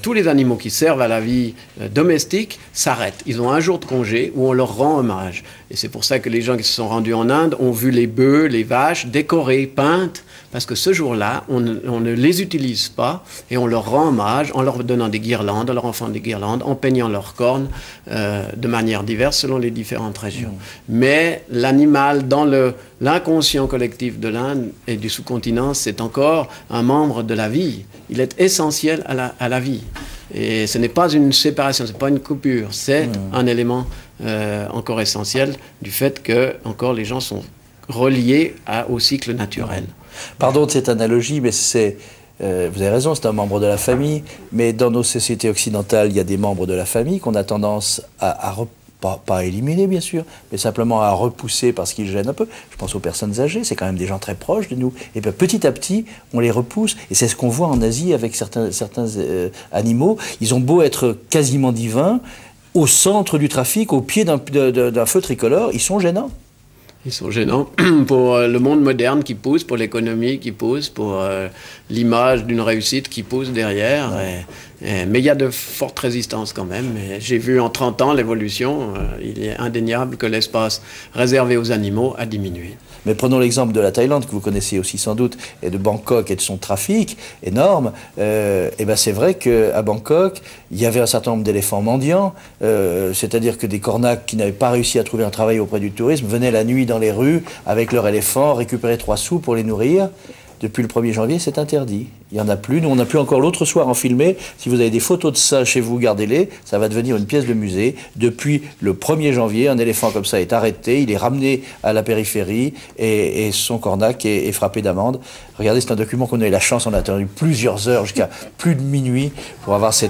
tous les animaux qui servent à la vie domestique s'arrêtent. Ils ont un jour de congé où on leur rend hommage. Et c'est pour ça que les gens qui se sont rendus en Inde ont vu les bœufs, les vaches décorées, peintes, parce que ce jour-là, on ne les utilise pas et on leur rend hommage en leur donnant des guirlandes, en leur offrant des guirlandes, en peignant leurs cornes de manière diverse selon les différentes régions. Mais l'animal, dans l'inconscient collectif de l'Inde et du sous-continent, c'est encore un membre de la vie. Il est essentiel à la vie. Et ce n'est pas une séparation, ce n'est pas une coupure, c'est un élément encore essentiel du fait que encore les gens sont reliés au cycle naturel. Pardon de cette analogie, mais vous avez raison, c'est un membre de la famille, mais dans nos sociétés occidentales, il y a des membres de la famille qu'on a tendance pas à éliminer, bien sûr, mais simplement à repousser parce qu'ils gênent un peu. Je pense aux personnes âgées, c'est quand même des gens très proches de nous. Et bien, petit à petit, on les repousse. Et c'est ce qu'on voit en Asie avec certains animaux. Ils ont beau être quasiment divins, au centre du trafic, au pied d'un feu tricolore, ils sont gênants. Ils sont gênants pour le monde moderne qui pousse, pour l'économie qui pousse, pour l'image d'une réussite qui pousse derrière. Mais il y a de fortes résistances quand même. J'ai vu en 30 ans l'évolution. Il est indéniable que l'espace réservé aux animaux a diminué. Mais prenons l'exemple de la Thaïlande, que vous connaissez aussi sans doute, et de Bangkok et de son trafic énorme. Et ben c'est vrai qu'à Bangkok, il y avait un certain nombre d'éléphants mendiants, c'est-à-dire que des cornacs qui n'avaient pas réussi à trouver un travail auprès du tourisme venaient la nuit dans les rues avec leurs éléphants, récupérer 3 sous pour les nourrir. Depuis le 1er janvier, c'est interdit. Il n'y en a plus. Nous, on a pu encore l'autre soir en filmer. Si vous avez des photos de ça chez vous, gardez-les. Ça va devenir une pièce de musée. Depuis le 1er janvier, un éléphant comme ça est arrêté. Il est ramené à la périphérie et son cornac est frappé d'amende. Regardez, c'est un document qu'on a eu la chance. On a attendu plusieurs heures, jusqu'à plus de minuit, pour avoir ces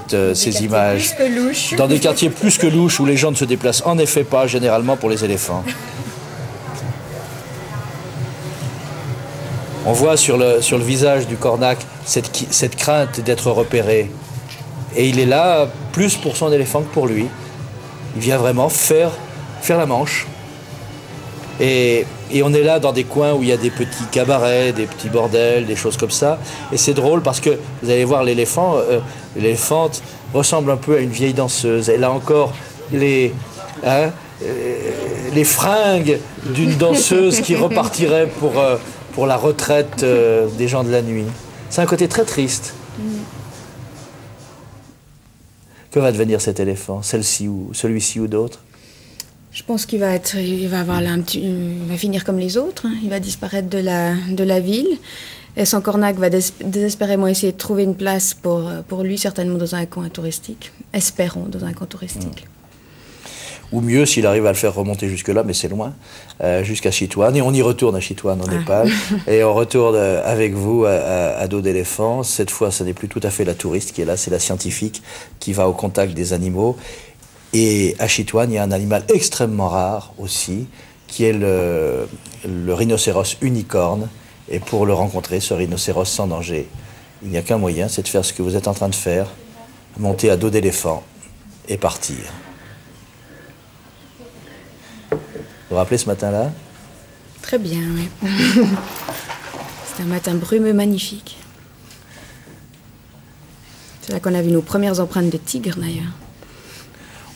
images. Plus que louches. Dans des quartiers plus que louches où les gens ne se déplacent en effet pas, généralement, pour les éléphants. On voit sur le visage du cornac cette crainte d'être repéré. Et il est là plus pour son éléphant que pour lui. Il vient vraiment faire la manche. Et on est là dans des coins où il y a des petits cabarets, des petits bordels, des choses comme ça. Et c'est drôle parce que vous allez voir l'éléphante ressemble un peu à une vieille danseuse. Elle a encore les fringues d'une danseuse qui repartirait pour la retraite des gens de la nuit. C'est un côté très triste. Que va devenir cet éléphant, celle-ci ou celui-ci ou d'autres? Je pense qu'il va finir comme les autres. Il va disparaître de la ville. Et son cornac va désespérément essayer de trouver une place pour lui, certainement dans un coin touristique. Espérons, dans un coin touristique. Ou mieux, s'il arrive à le faire remonter jusque-là, mais c'est loin, jusqu'à Chitwan. Et on y retourne à Chitwan, en Népal. Et on retourne avec vous à dos d'éléphant. Cette fois, ce n'est plus tout à fait la touriste qui est là, c'est la scientifique qui va au contact des animaux. Et à Chitwan, il y a un animal extrêmement rare aussi, qui est le rhinocéros unicorne. Et pour le rencontrer, ce rhinocéros sans danger, il n'y a qu'un moyen, c'est de faire ce que vous êtes en train de faire, monter à dos d'éléphant et partir. Vous vous rappelez ce matin-là? Très bien, oui. C'était un matin brumeux magnifique. C'est là qu'on a vu nos premières empreintes de tigre, d'ailleurs.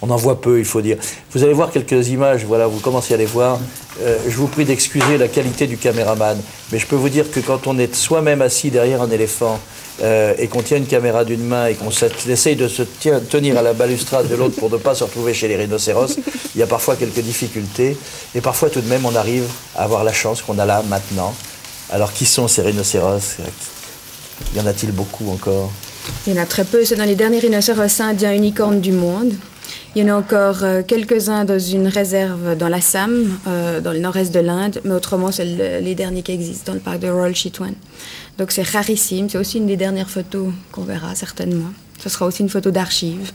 On en voit peu, il faut dire. Vous allez voir quelques images, voilà, vous commencez à les voir. Je vous prie d'excuser la qualité du caméraman, mais je peux vous dire que quand on est soi-même assis derrière un éléphant et qu'on tient une caméra d'une main et qu'on essaye de se tenir à la balustrade de l'autre pour ne pas se retrouver chez les rhinocéros, il y a parfois quelques difficultés. Et parfois, tout de même, on arrive à avoir la chance qu'on a là, maintenant. Alors, qui sont ces rhinocéros? Y en a-t-il beaucoup encore? Il y en a très peu. C'est dans les derniers rhinocéros indiens unicornes du monde. Il y en a encore quelques-uns dans une réserve dans l'Assam, dans le nord-est de l'Inde, mais autrement, c'est les derniers qui existent dans le parc de Royal Chitwan. Donc c'est rarissime. C'est aussi une des dernières photos qu'on verra certainement. Ce sera aussi une photo d'archive.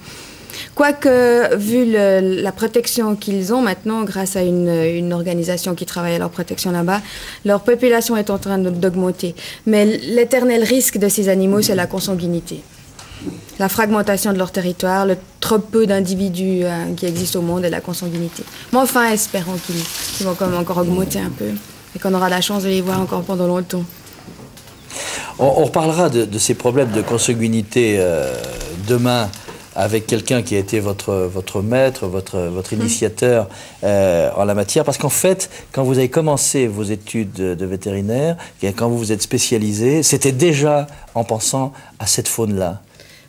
Quoique, vu la protection qu'ils ont maintenant, grâce à une organisation qui travaille à leur protection là-bas, leur population est en train d'augmenter. Mais l'éternel risque de ces animaux, c'est la consanguinité. La fragmentation de leur territoire, le trop peu d'individus qui existent au monde et la consanguinité. Mais enfin, espérons qu'ils vont quand même encore augmenter un peu et qu'on aura la chance de les voir encore pendant longtemps. On reparlera de ces problèmes de consanguinité demain avec quelqu'un qui a été votre maître, votre initiateur en la matière. Parce qu'en fait, quand vous avez commencé vos études de vétérinaire, quand vous vous êtes spécialisé, c'était déjà en pensant à cette faune-là.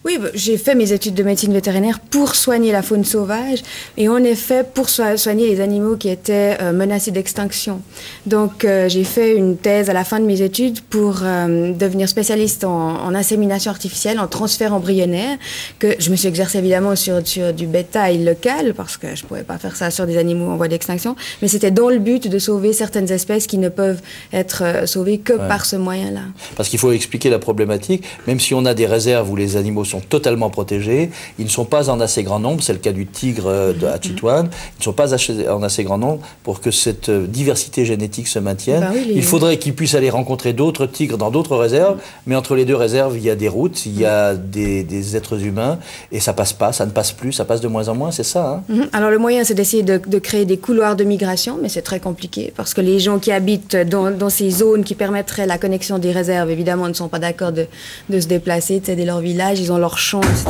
Oui, j'ai fait mes études de médecine vétérinaire pour soigner la faune sauvage et en effet pour soigner les animaux qui étaient menacés d'extinction. Donc j'ai fait une thèse à la fin de mes études pour devenir spécialiste en insémination artificielle, en transfert embryonnaire, que je me suis exercée évidemment sur du bétail local parce que je ne pouvais pas faire ça sur des animaux en voie d'extinction, mais c'était dans le but de sauver certaines espèces qui ne peuvent être sauvées que par ce moyen-là. Parce qu'il faut expliquer la problématique, même si on a des réserves où les animaux sont totalement protégés, ils ne sont pas en assez grand nombre, c'est le cas du tigre à Chitwan, ils ne sont pas en assez grand nombre pour que cette diversité génétique se maintienne. Il faudrait qu'ils puissent aller rencontrer d'autres tigres dans d'autres réserves, mais entre les deux réserves, il y a des routes, il y a des êtres humains, et ça passe pas, ça ne passe plus, ça passe de moins en moins, c'est ça, hein? Alors le moyen, c'est d'essayer de créer des couloirs de migration, mais c'est très compliqué, parce que les gens qui habitent dans ces zones qui permettraient la connexion des réserves, évidemment, ne sont pas d'accord de se déplacer, de céder leur village, ils ont leurs champs, etc.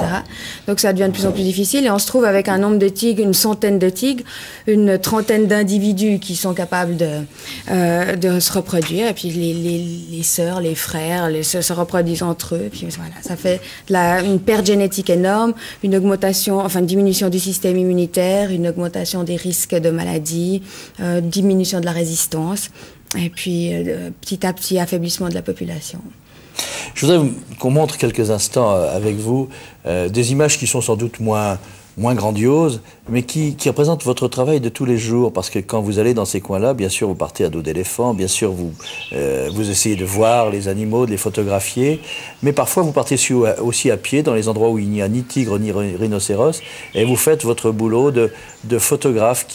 Donc ça devient de plus en plus difficile et on se trouve avec un nombre de tigres, une centaine de tigres, une trentaine d'individus qui sont capables de se reproduire et puis les sœurs, les frères se reproduisent entre eux et puis voilà, ça fait une perte génétique énorme, une augmentation, enfin une diminution du système immunitaire, une augmentation des risques de maladies, diminution de la résistance et puis petit à petit affaiblissement de la population. Je voudrais qu'on montre quelques instants avec vous des images qui sont sans doute moins grandioses, mais qui représentent votre travail de tous les jours. Parce que quand vous allez dans ces coins-là, bien sûr, vous partez à dos d'éléphant, bien sûr, vous essayez de voir les animaux, de les photographier, mais parfois vous partez aussi à pied dans les endroits où il n'y a ni tigre ni rhinocéros, et vous faites votre boulot de photographe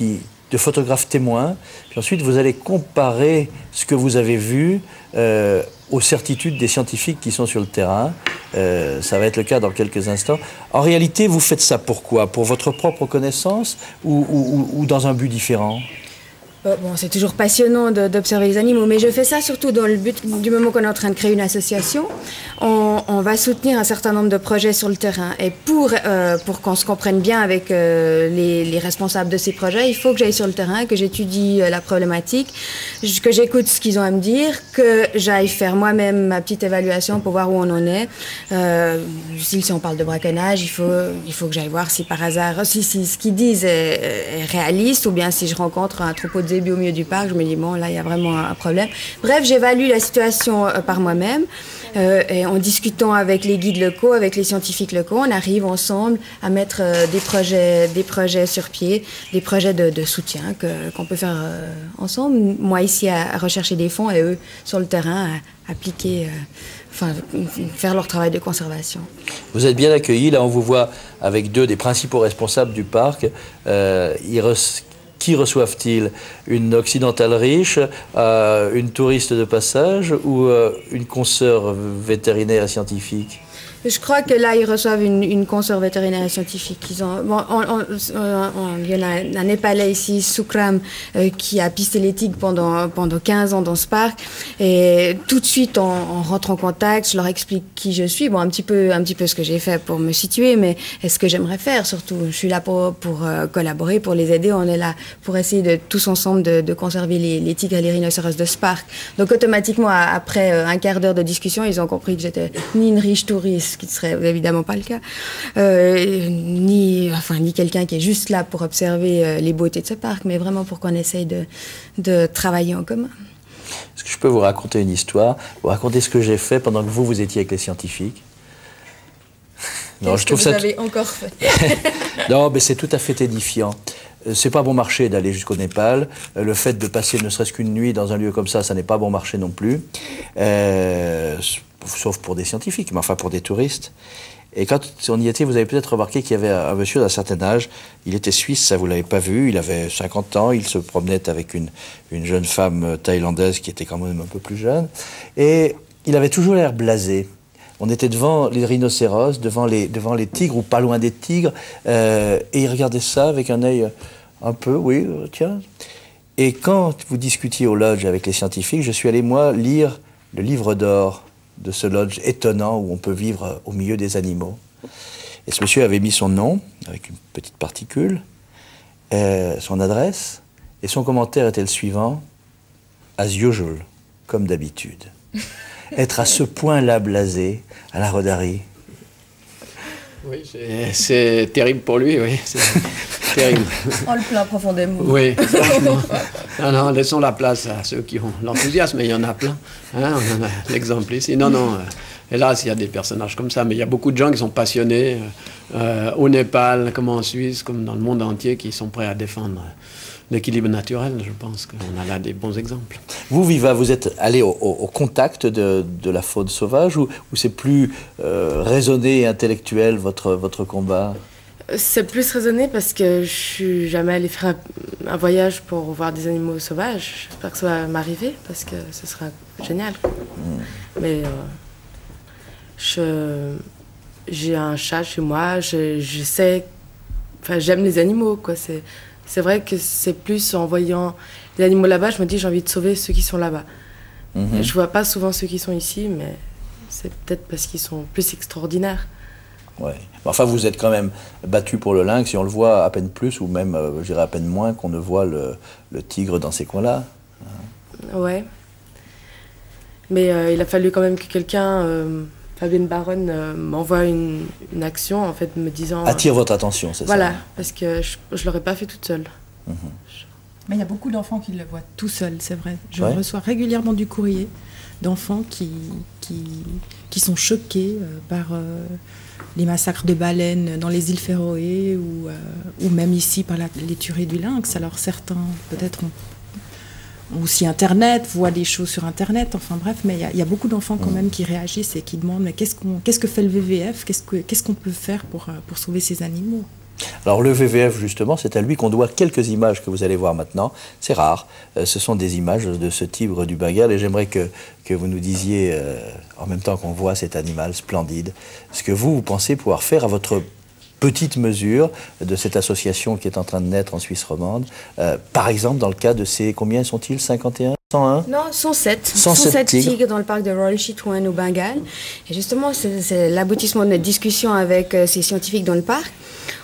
témoin. Puis ensuite, vous allez comparer ce que vous avez vu aux certitudes des scientifiques qui sont sur le terrain. Ça va être le cas dans quelques instants. En réalité, vous faites ça pourquoi? Pour votre propre connaissance ou dans un but différent? Bon, c'est toujours passionnant d'observer les animaux, mais je fais ça surtout dans le but, du moment qu'on est en train de créer une association, on va soutenir un certain nombre de projets sur le terrain. Et pour qu'on se comprenne bien avec les responsables de ces projets, il faut que j'aille sur le terrain, que j'étudie la problématique, que j'écoute ce qu'ils ont à me dire, que j'aille faire moi-même ma petite évaluation pour voir où on en est. Si on parle de braconnage, il faut que j'aille voir si par hasard, si ce qu'ils disent est réaliste, ou bien si je rencontre un troupeau de zébus au milieu du parc, je me dis bon, là il y a vraiment un problème. Bref, j'évalue la situation par moi-même et en discutant avec les guides locaux, avec les scientifiques locaux, on arrive ensemble à mettre des projets sur pied, des projets de soutien qu'on peut faire ensemble. Moi ici à rechercher des fonds et eux sur le terrain à appliquer, faire leur travail de conservation. Vous êtes bien accueillis, là on vous voit avec deux des principaux responsables du parc. Qui reçoivent-ils? Une occidentale riche, une touriste de passage ou une consoeur vétérinaire et scientifique? Je crois que là, ils reçoivent une consoeur vétérinaire scientifique. Il y en a un Népalais ici, Sukram, qui a pisté les tigres pendant 15 ans dans ce parc. Et tout de suite, on rentre en contact, je leur explique qui je suis. Bon, un petit peu ce que j'ai fait pour me situer, mais ce que j'aimerais faire surtout. Je suis là pour collaborer, pour les aider. On est là pour essayer de tous ensemble de conserver les tigres et les rhinocéros de ce parc. Donc automatiquement, après un quart d'heure de discussion, ils ont compris que j'étais ni une riche touriste, ce qui ne serait évidemment pas le cas, ni quelqu'un qui est juste là pour observer les beautés de ce parc, mais vraiment pour qu'on essaye de travailler en commun. Est-ce que je peux vous raconter une histoire, vous raconter ce que j'ai fait pendant que vous étiez avec les scientifiques? Non, je trouve que vous avez encore fait. Non, mais c'est tout à fait édifiant. C'est pas bon marché d'aller jusqu'au Népal. Le fait de passer ne serait-ce qu'une nuit dans un lieu comme ça n'est pas bon marché non plus. Sauf pour des scientifiques, mais enfin pour des touristes. Et quand on y était, vous avez peut-être remarqué qu'il y avait un monsieur d'un certain âge. Il était suisse, ça vous l'avez pas vu. Il avait 50 ans. Il se promenait avec une jeune femme thaïlandaise qui était quand même un peu plus jeune. Et il avait toujours l'air blasé. On était devant les rhinocéros, devant les tigres, ou pas loin des tigres, et il regardait ça avec un œil un peu, oui, tiens. Et quand vous discutiez au lodge avec les scientifiques, je suis allé, moi, lire le livre d'or de ce lodge étonnant où on peut vivre au milieu des animaux. Et ce monsieur avait mis son nom, avec une petite particule, son adresse, et son commentaire était le suivant: as usual, comme d'habitude. Être à ce point-là blasé, à la Rodari. Oui, c'est terrible pour lui, oui. C'est terrible. On le plaint profondément. Oui, non, laissons la place à ceux qui ont l'enthousiasme, et il y en a plein. Hein, on en a l'exemple ici. Non, hélas, il y a des personnages comme ça, mais il y a beaucoup de gens qui sont passionnés, au Népal, comme en Suisse, comme dans le monde entier, qui sont prêts à défendre l'équilibre naturel. Je pense qu'on a là des bons exemples. Vous, Viva, vous êtes allé au contact de la faune sauvage, ou c'est plus raisonné et intellectuel votre combat? C'est plus raisonné parce que je suis jamais allée faire un voyage pour voir des animaux sauvages. J'espère que ça va m'arriver parce que ce sera génial. Mais j'ai un chat chez moi, je sais, enfin j'aime les animaux quoi. C'est vrai que c'est plus en voyant les animaux là-bas, je me dis j'ai envie de sauver ceux qui sont là-bas. Je vois pas souvent ceux qui sont ici, mais c'est peut-être parce qu'ils sont plus extraordinaires. Ouais. Enfin, vous êtes quand même battu pour le lynx, et on le voit à peine plus, ou même, je dirais, à peine moins qu'on ne voit le tigre dans ces coins-là. Ouais. Mais il a fallu quand même que quelqu'un, Fabienne Baron, m'envoie une action, en fait, me disant... Attire votre attention, c'est ça? Voilà, parce que je ne l'aurais pas fait toute seule. Mais il y a beaucoup d'enfants qui le voient tout seuls, c'est vrai. Je reçois régulièrement du courrier d'enfants qui sont choqués par les massacres de baleines dans les îles Féroé ou même ici par les tueries du lynx. Alors certains, peut-être, ont aussi Internet, voient des choses sur Internet, enfin bref, mais il y a beaucoup d'enfants quand même qui réagissent et qui demandent mais qu'est-ce que fait le WWF, qu'est-ce qu'on peut faire pour sauver ces animaux? Alors le WWF, justement, c'est à lui qu'on doit quelques images que vous allez voir maintenant. C'est rare. Ce sont des images de ce tigre du Bengale, et j'aimerais que vous nous disiez, en même temps qu'on voit cet animal splendide, ce que vous pensez pouvoir faire à votre petite mesure de cette association qui est en train de naître en Suisse romande. Par exemple, dans le cas de ces... Combien sont-ils? 51? 101? Non, 107 tigres dans le parc de Royal Chitwan au Bengale. Et justement, c'est l'aboutissement de notre discussion avec ces scientifiques dans le parc.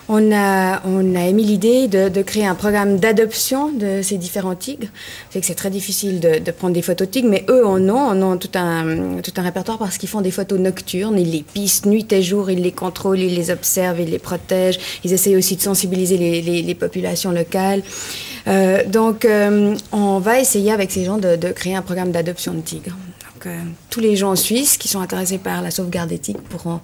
On a émis l'idée de créer un programme d'adoption de ces différents tigres. C'est très difficile de prendre des photos de tigres, mais eux en ont tout un répertoire parce qu'ils font des photos nocturnes. Ils les pistent nuit et jour, ils les contrôlent, ils les observent, ils les protègent. Ils essayent aussi de sensibiliser les populations locales. Donc, on va essayer avec ces gens de créer un programme d'adoption de tigres. Donc, tous les gens en Suisse qui sont intéressés par la sauvegarde des tigres pourront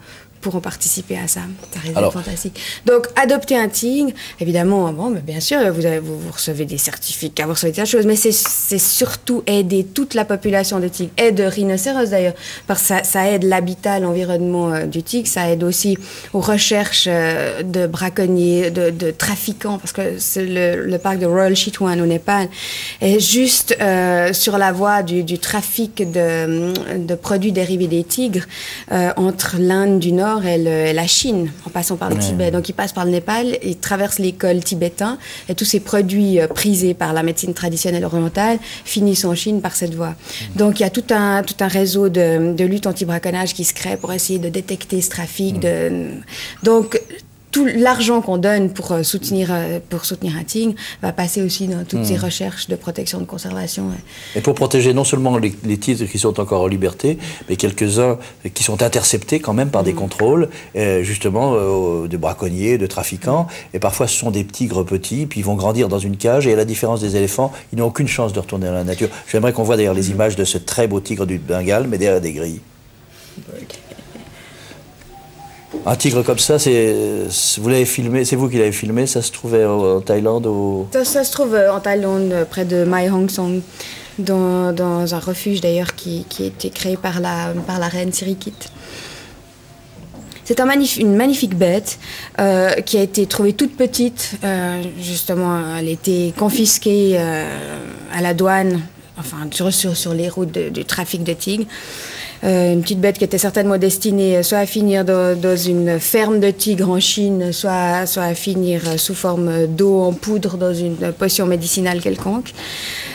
participer à ça. Ça risque d'être fantastique. Donc, adopter un tigre, évidemment, mais bien sûr, vous recevez des certificats, vous recevez des choses, mais c'est surtout aider toute la population de tigres, et de rhinocéros d'ailleurs, parce que ça aide l'habitat, l'environnement du tigre, ça aide aussi aux recherches de braconniers, de trafiquants, parce que c'est le parc de Royal Chitwan au Népal est juste sur la voie du trafic de produits dérivés des tigres entre l'Inde du Nord Nord et la Chine, en passant par le Tibet. Donc, ils passent par le Népal, ils traversent les cols tibétains, et tous ces produits prisés par la médecine traditionnelle orientale finissent en Chine par cette voie. Donc, il y a tout un réseau de lutte anti-braconnage qui se crée pour essayer de détecter ce trafic. Donc, tout l'argent qu'on donne pour soutenir un tigre va passer aussi dans toutes ces recherches de protection, de conservation. Et pour protéger non seulement les tigres qui sont encore en liberté, mais quelques-uns qui sont interceptés quand même par des contrôles, justement de braconniers, de trafiquants. Et parfois ce sont des tigres petits, puis ils vont grandir dans une cage, et à la différence des éléphants, ils n'ont aucune chance de retourner dans la nature. J'aimerais qu'on voit d'ailleurs les images de ce très beau tigre du Bengale, mais derrière des grilles. Un tigre comme ça, vous l'avez filmé, c'est vous qui l'avez filmé, ça se trouvait en Thaïlande ça se trouve en Thaïlande, près de Mae Hong Son, dans un refuge d'ailleurs qui a été créé par la reine Sirikit. C'est une magnifique bête qui a été trouvée toute petite. Justement, elle a été confisquée à la douane, enfin sur les routes du trafic de tigres. Une petite bête qui était certainement destinée soit à finir dans une ferme de tigres en Chine, soit à finir sous forme d'eau en poudre dans une potion médicinale quelconque.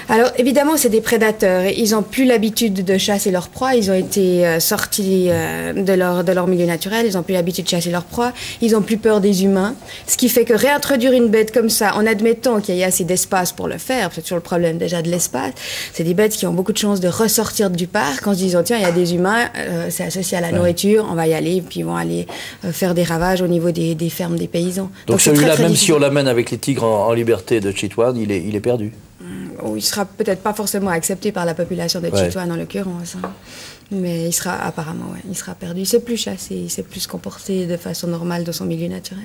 Alors évidemment, c'est des prédateurs. Ils n'ont plus l'habitude de chasser leur proie. Ils ont été sortis de leur milieu naturel. Ils n'ont plus l'habitude de chasser leur proie. Ils n'ont plus peur des humains. Ce qui fait que réintroduire une bête comme ça, en admettant qu'il y ait assez d'espace pour le faire, c'est toujours le problème déjà de l'espace, c'est des bêtes qui ont beaucoup de chances de ressortir du parc en se disant tiens, il y a des humains, c'est associé à la nourriture, on va y aller, puis ils vont aller faire des ravages au niveau des fermes des paysans. Donc celui-là, même si on l'amène avec les tigres en liberté de Chitwan, il est perdu. Il sera peut-être pas forcément accepté par la population de Chitwan en l'occurrence, hein. Mais il sera apparemment, il sera perdu. Il ne sait plus chasser, il ne sait plus se comporter de façon normale dans son milieu naturel.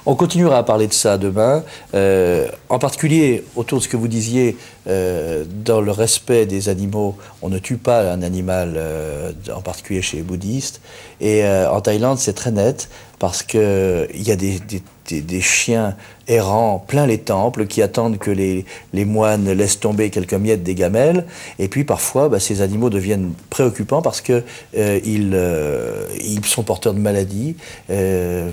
On continuera à parler de ça demain, en particulier autour de ce que vous disiez, dans le respect des animaux, on ne tue pas un animal, en particulier chez les bouddhistes, et en Thaïlande c'est très net, parce qu'il y a des chiens errants plein les temples qui attendent que les moines laissent tomber quelques miettes des gamelles, et puis parfois ces animaux deviennent préoccupants parce que ils sont porteurs de maladies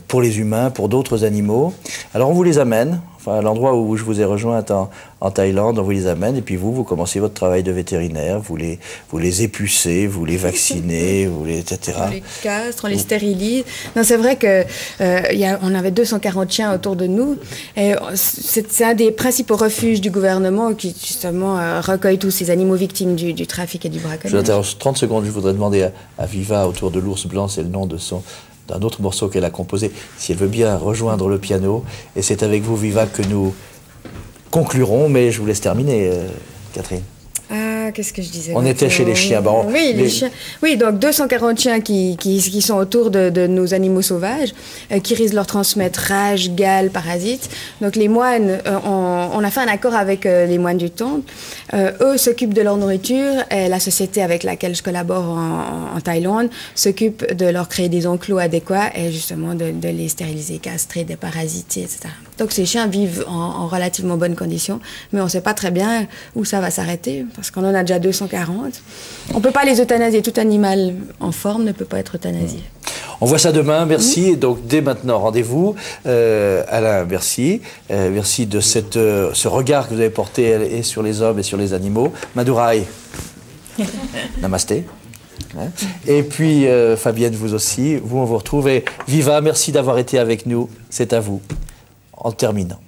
pour les humains, pour d'autres animaux. Alors on vous les amène, enfin à l'endroit où je vous ai rejoint en Thaïlande, on vous les amène, et puis vous commencez votre travail de vétérinaire, vous les épucez, vous les vaccinez, etc. On les castre, on les stérilise. Non, c'est vrai que on avait 240 chiens autour de nous, et c'est un des principaux refuges du gouvernement qui justement recueille tous ces animaux victimes du trafic et du braconnage. Je vous interromps 30 secondes, je voudrais demander à Viva, autour de l'ours blanc, c'est le nom d'un autre morceau qu'elle a composé, si elle veut bien rejoindre le piano. Et c'est avec vous, Viva, que nous conclurons, mais je vous laisse terminer, Catherine. Qu'est-ce que je disais? On était chez les chiens. Bon, oui, les chiens. Oui, donc 240 chiens qui sont autour de nos animaux sauvages, qui risquent de leur transmettre rage, gale, parasites. Donc les moines, on a fait un accord avec les moines du temple. Eux s'occupent de leur nourriture, et la société avec laquelle je collabore en Thaïlande s'occupe de leur créer des enclos adéquats et justement de les stériliser, castrer, déparasiter, etc. Donc ces chiens vivent en relativement bonnes conditions, mais on ne sait pas très bien où ça va s'arrêter, parce qu'on en a déjà 240. On ne peut pas les euthanasier. Tout animal en forme ne peut pas être euthanasié. On voit ça demain, merci. Et donc dès maintenant, rendez-vous. Alain, merci. Merci de ce regard que vous avez porté et sur les hommes et sur les animaux. Madurai, namasté. Et puis Fabienne, vous aussi. Vous, on vous retrouve. Et Viva, merci d'avoir été avec nous. C'est à vous. En terminant.